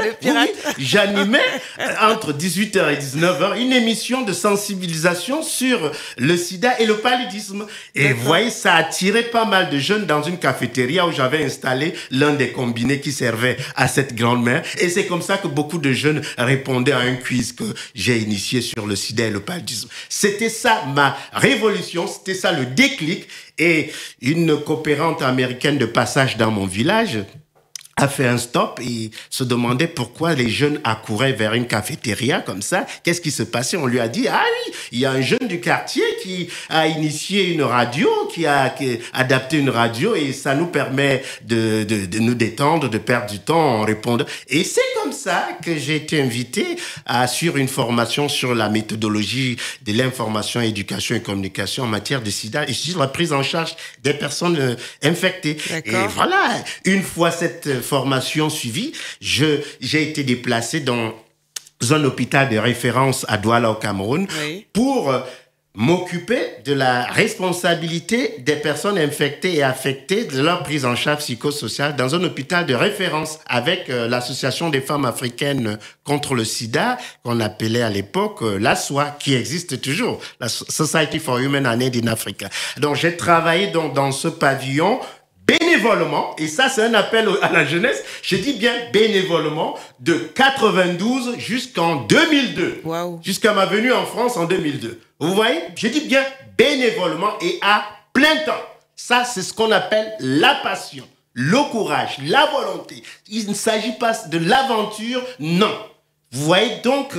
entre 18h et 19h une émission de sensibilisation sur le sida et le paludisme. Et vous voyez, ça a attiré pas mal de jeunes dans une cafétéria où j'avais installé l'un des combinés qui servait à cette grand-mère et c'est comme ça que beaucoup de jeunes répondaient à un quiz que j'ai initié sur le sida et le paludisme. C'était ça ma révolution, c'était ça le déclic. Et une coopérante américaine de passage dans mon village a fait un stop et se demandait pourquoi les jeunes accouraient vers une cafétéria comme ça. Qu'est-ce qui se passait? On lui a dit, ah oui, il y a un jeune du quartier qui a initié une radio, qui a adapté une radio et ça nous permet de nous détendre, de perdre du temps en répondant. Et c'est comme ça que j'ai été invité à suivre une formation sur la méthodologie de l'information, éducation et communication en matière de sida et sur la prise en charge des personnes infectées. Et voilà, une fois cette formation suivie, j'ai été déplacé dans un hôpital de référence à Douala au Cameroun pour m'occuper de la responsabilité des personnes infectées et affectées de leur prise en charge psychosociale dans un hôpital de référence avec l'association des femmes africaines contre le sida qu'on appelait à l'époque la SOA, qui existe toujours, la Society for Human and Aid in Africa. Donc j'ai travaillé dans ce pavillon bénévolement, et ça c'est un appel à la jeunesse, je dis bien bénévolement, de 92 jusqu'en 2002, jusqu'à ma venue en France en 2002. Vous voyez, je dis bien bénévolement et à plein temps. Ça c'est ce qu'on appelle la passion, le courage, la volonté. Il ne s'agit pas de l'aventure, non. Vous voyez, donc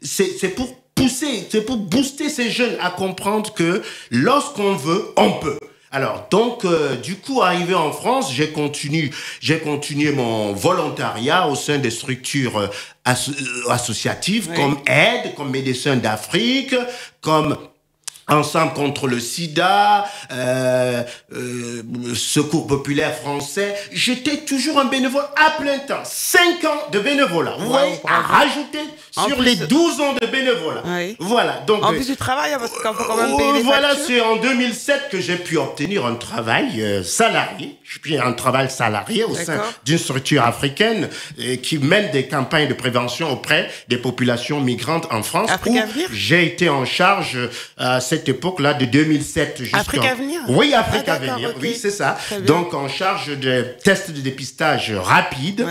c'est pour pousser, c'est pour booster ces jeunes à comprendre que lorsqu'on veut, on peut. Alors, donc, du coup, arrivé en France, j'ai continué mon volontariat au sein des structures associatives comme Aide, comme Médecins d'Afrique, comme Ensemble contre le sida, Secours populaire français. J'étais toujours un bénévole à plein temps. 5 ans de bénévolat. Vous voyez, à rajouter sur les 12 ans de bénévolat. Voilà. Donc, en plus du travail, parce qu'il faut quand même payer les voilà, factures. c'est en 2007 que j'ai pu obtenir un travail salarié. J'ai pris un travail salarié au sein d'une structure africaine qui mène des campagnes de prévention auprès des populations migrantes en France. Afrique Avenir. J'ai été en charge à cette époque-là, de 2007 jusqu'en... Afrique Avenir. Oui, Afrique Avenir, oui, c'est ça. Donc, en charge de tests de dépistage rapides.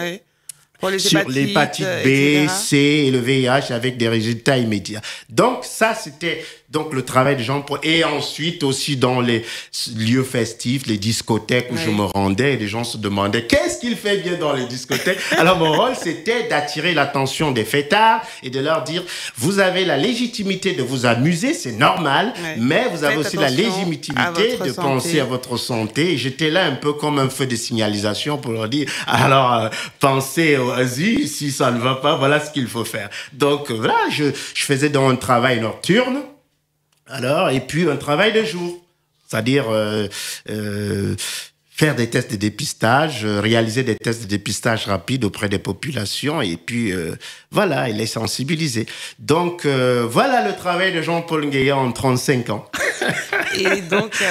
Pour les sur l'hépatite B, C et le VIH avec des résultats immédiats. Donc, ça, c'était donc le travail de Jean-Paul. Et ensuite, aussi dans les lieux festifs, les discothèques où je me rendais, et les gens se demandaient qu'est-ce qu'il fait bien dans les discothèques. Alors, mon rôle, c'était d'attirer l'attention des fêtards et de leur dire, vous avez la légitimité de vous amuser, c'est normal, mais vous avez aussi la légitimité de penser à votre santé. Et j'étais là un peu comme un feu de signalisation pour leur dire, alors, pensez, vas-y, si ça ne va pas, voilà ce qu'il faut faire. Donc, voilà, je faisais donc un travail nocturne. Alors, et puis un travail de jour, c'est-à-dire faire des tests de dépistage, réaliser des tests de dépistage rapides auprès des populations et puis voilà, et les sensibiliser. Donc voilà le travail de Jean-Paul Nguéa en 35 ans. Et donc,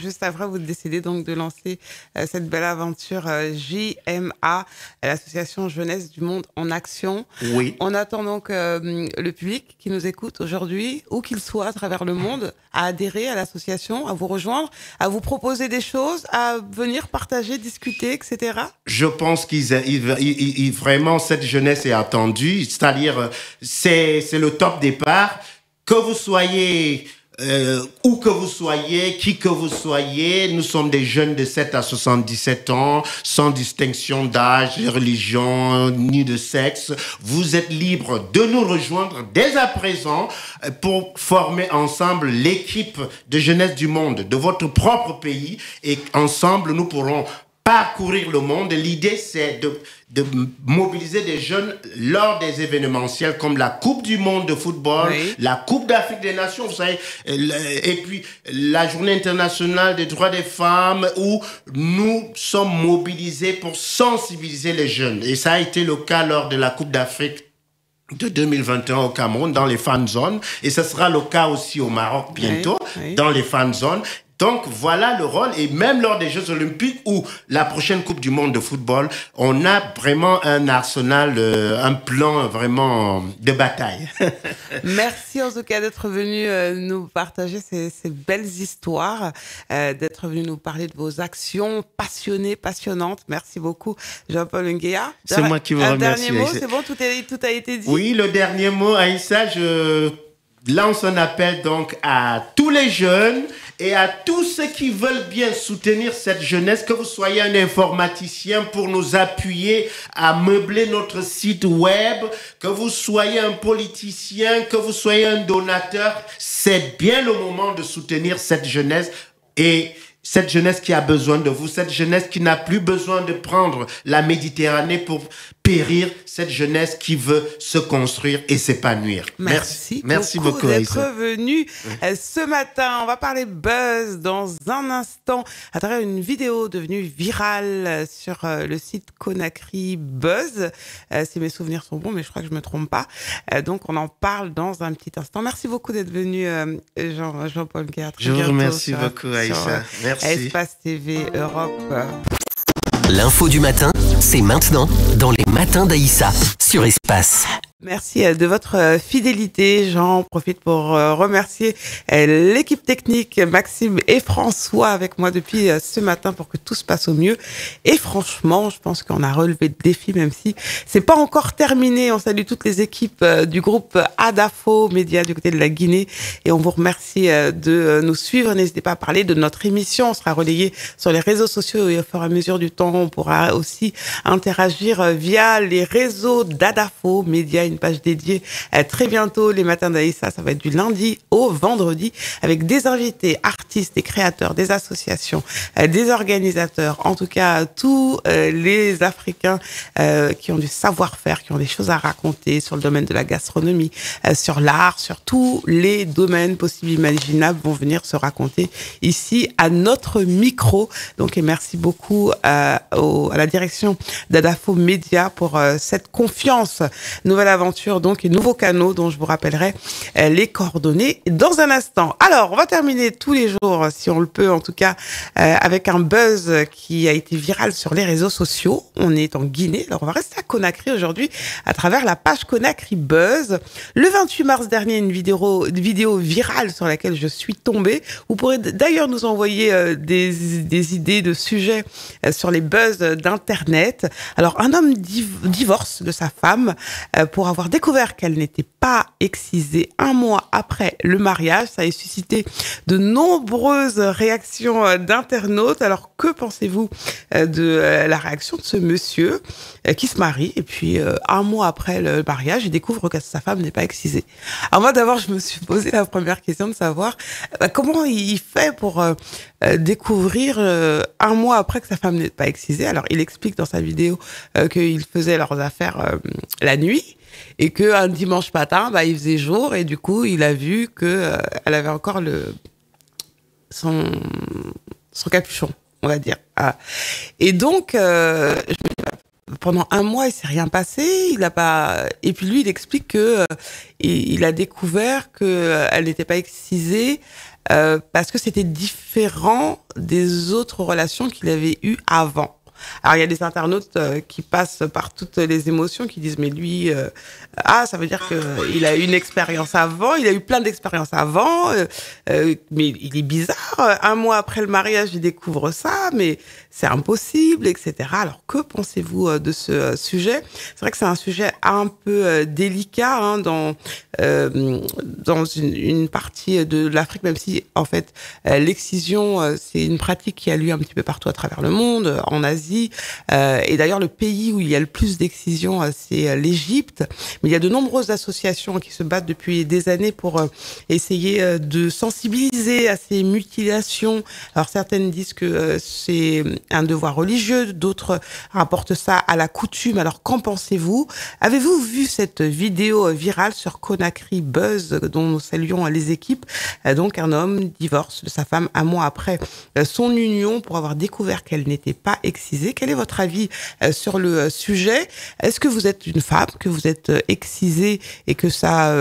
juste après, vous décidez donc de lancer cette belle aventure JMA, l'association Jeunesse du Monde en Action. Oui. On attend donc le public qui nous écoute aujourd'hui, où qu'il soit à travers le monde, à adhérer à l'association, à vous rejoindre, à vous proposer des choses, à venir partager, discuter, etc. Je pense vraiment, cette jeunesse est attendue, c'est-à-dire, c'est le top départ. Que vous soyez... où que vous soyez, qui que vous soyez, nous sommes des jeunes de 7 à 77 ans, sans distinction d'âge, de religion, ni de sexe. Vous êtes libres de nous rejoindre dès à présent pour former ensemble l'équipe de jeunesse du monde, de votre propre pays, et ensemble nous pourrons parcourir le monde. L'idée, c'est de mobiliser des jeunes lors des événementiels comme la Coupe du monde de football, la Coupe d'Afrique des Nations, vous savez, et puis la Journée internationale des droits des femmes, où nous sommes mobilisés pour sensibiliser les jeunes. Et ça a été le cas lors de la Coupe d'Afrique de 2021 au Cameroun, dans les fan zones, et ce sera le cas aussi au Maroc bientôt, dans les fan zones. Donc, voilà le rôle. Et même lors des Jeux Olympiques ou la prochaine Coupe du monde de football, on a vraiment un arsenal, un plan vraiment de bataille. Merci en tout cas d'être venu nous partager ces belles histoires, d'être venu nous parler de vos actions passionnées, passionnantes. Merci beaucoup, Jean-Paul Nguéa. C'est moi qui vous remercie. Un dernier mot, c'est bon, tout a été dit? Oui, le dernier mot, Aïssa, je lance un appel donc à tous les jeunes et à tous ceux qui veulent bien soutenir cette jeunesse, que vous soyez un informaticien pour nous appuyer à meubler notre site web, que vous soyez un politicien, que vous soyez un donateur, c'est bien le moment de soutenir cette jeunesse, et cette jeunesse qui a besoin de vous, cette jeunesse qui n'a plus besoin de prendre la Méditerranée pour périr cette jeunesse qui veut se construire et s'épanouir. Merci beaucoup d'être venu ce matin. On va parler buzz dans un instant à travers une vidéo devenue virale sur le site Conakry Buzz. Si mes souvenirs sont bons, mais je crois que je me trompe pas. Donc on en parle dans un petit instant. Merci beaucoup d'être venu, Jean-Paul Guerre. Je vous remercie beaucoup, Aïssa. Merci. Espace TV Europe. L'info du matin, c'est maintenant dans les matins d'Aïssa sur Espace. Merci de votre fidélité. J'en profite pour remercier l'équipe technique, Maxime et François, avec moi depuis ce matin pour que tout se passe au mieux. Et franchement, je pense qu'on a relevé le défi, même si c'est pas encore terminé. On salue toutes les équipes du groupe Adafo Média du côté de la Guinée et on vous remercie de nous suivre. N'hésitez pas à parler de notre émission. On sera relayé sur les réseaux sociaux et au fur et à mesure du temps, on pourra aussi interagir via les réseaux d'Adafo Média, une page dédiée très bientôt. Les matins d'Aïssa, ça va être du lundi au vendredi avec des invités, artistes, des créateurs, des associations, des organisateurs, en tout cas tous les Africains qui ont du savoir-faire, qui ont des choses à raconter sur le domaine de la gastronomie, sur l'art, sur tous les domaines possibles imaginables vont venir se raconter ici à notre micro. Donc et merci beaucoup à la direction d'Adafo Média pour cette confiance. Nouvelle aventure donc et nouveaux canaux dont je vous rappellerai les coordonnées dans un instant. Alors on va terminer tous les jours, si on le peut en tout cas, avec un buzz qui a été viral sur les réseaux sociaux. On est en Guinée, alors on va rester à Conakry aujourd'hui à travers la page Conakry Buzz. Le 28 mars dernier, une vidéo virale sur laquelle je suis tombée. Vous pourrez d'ailleurs nous envoyer des idées de sujets sur les buzz d'internet. Alors un homme divorce de sa femme pour avoir découvert qu'elle n'était pas excisée un mois après le mariage. Ça a suscité de nombreuses réactions d'internautes. Alors que pensez-vous de la réaction de ce monsieur qui se marie et puis un mois après le mariage, il découvre que sa femme n'est pas excisée. Alors moi d'abord, je me suis posé la première question de savoir comment il fait pour découvrir un mois après que sa femme n'est pas excisée. Alors il explique dans sa vidéo qu'il faisait leurs affaires la nuit et qu'un dimanche matin, il faisait jour et du coup il a vu que elle avait encore son capuchon, on va dire. Et donc pendant un mois, il s'est rien passé. Et puis lui, il explique que il a découvert que elle n'était pas excisée parce que c'était différent des autres relations qu'il avait eues avant. Alors il y a des internautes qui passent par toutes les émotions, qui disent mais lui, ça veut dire qu'il a eu une expérience avant, il a eu plein d'expériences avant, mais il est bizarre. Un mois après le mariage, il découvre ça, mais c'est impossible, etc. Alors que pensez-vous de ce sujet? C'est vrai que c'est un sujet un peu délicat dans une partie de l'Afrique, même si en fait l'excision c'est une pratique qui a lieu un petit peu partout à travers le monde, en Asie. Et d'ailleurs, le pays où il y a le plus d'excision, c'est l'Égypte. Mais il y a de nombreuses associations qui se battent depuis des années pour essayer de sensibiliser à ces mutilations. Alors, certaines disent que c'est un devoir religieux, d'autres rapportent ça à la coutume. Alors, qu'en pensez-vous? Avez-vous vu cette vidéo virale sur Conakry Buzz, dont nous saluons les équipes? Donc, un homme divorce de sa femme un mois après son union pour avoir découvert qu'elle n'était pas excisée. Quel est votre avis sur le sujet? Est-ce que vous êtes une femme, que vous êtes excisée et que ça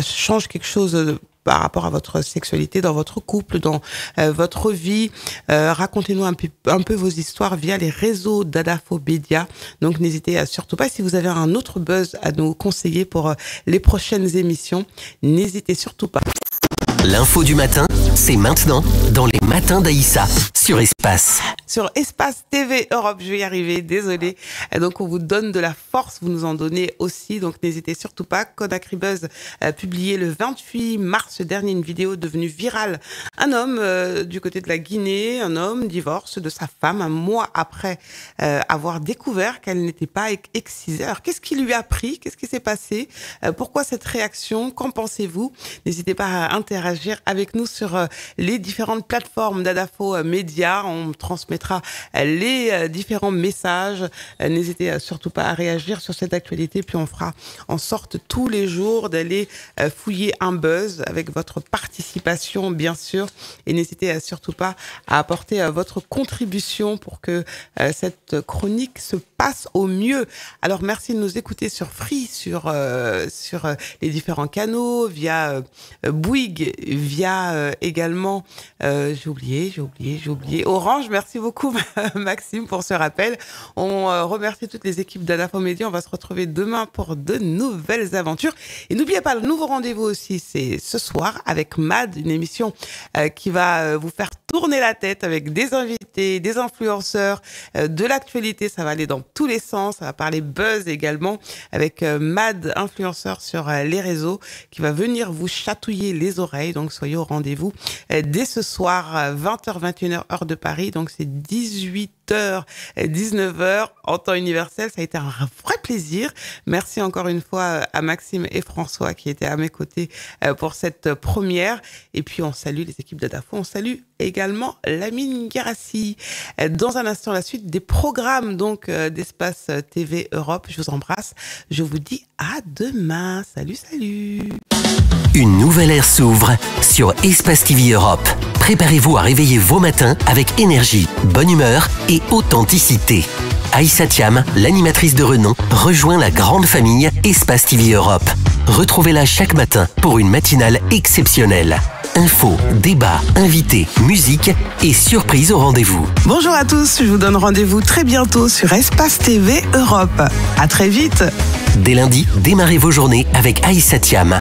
change quelque chose par rapport à votre sexualité, dans votre couple, dans votre vie? Racontez-nous un peu vos histoires via les réseaux d'Adafo Média. Donc n'hésitez surtout pas. Si vous avez un autre buzz à nous conseiller pour les prochaines émissions, n'hésitez surtout pas. L'info du matin, c'est maintenant dans les matins d'Aïssa sur Espace. Sur Espace TV Europe, je vais y arriver, désolée. Donc on vous donne de la force, vous nous en donnez aussi, donc n'hésitez surtout pas. Conakry Buzz a publié le 28 mars dernier une vidéo devenue virale. Un homme du côté de la Guinée, un homme divorce de sa femme un mois après avoir découvert qu'elle n'était pas excisée. Alors qu'est-ce qui lui a pris? Qu'est-ce qui s'est passé? Pourquoi cette réaction? Qu'en pensez-vous? N'hésitez pas à interagir avec nous sur les différentes plateformes d'Adafo Média. On transmettra les différents messages. N'hésitez surtout pas à réagir sur cette actualité. Puis on fera en sorte tous les jours d'aller fouiller un buzz avec votre participation, bien sûr. Et n'hésitez surtout pas à apporter votre contribution pour que cette chronique se passe au mieux. Alors, merci de nous écouter sur Free, sur les différents canaux, via Bouygues, via également, j'ai oublié, Orange. Merci beaucoup, Maxime, pour ce rappel. On remercie toutes les équipes d'Adafo Média. On va se retrouver demain pour de nouvelles aventures. Et n'oubliez pas, le nouveau rendez-vous aussi, c'est ce soir avec MAD, une émission qui va vous faire tourner la tête avec des invités, des influenceurs, de l'actualité. Ça va aller dans tous les sens. Ça va parler buzz également avec MAD, influenceur sur les réseaux, qui va venir vous chatouiller les oreilles. Donc, soyez au rendez-vous dès ce soir, 20h, 21h, heure de Paris. Donc, c'est 18h, 19h en temps universel. Ça a été un vrai plaisir. Merci encore une fois à Maxime et François qui étaient à mes côtés pour cette première. Et puis, on salue les équipes d'Adafo. On salue également Lamine Guérassi. Dans un instant, la suite des programmes donc d'Espace TV Europe. Je vous embrasse. Je vous dis à demain. Salut, salut. Une nouvelle ère s'ouvre sur Espace TV Europe. Préparez-vous à réveiller vos matins avec énergie, bonne humeur et authenticité. Aïssa Thiam, l'animatrice de renom, rejoint la grande famille Espace TV Europe. Retrouvez-la chaque matin pour une matinale exceptionnelle. Infos, débats, invités, musique et surprises au rendez-vous. Bonjour à tous, je vous donne rendez-vous très bientôt sur Espace TV Europe. À très vite. Dès lundi, démarrez vos journées avec Aïssa Thiam.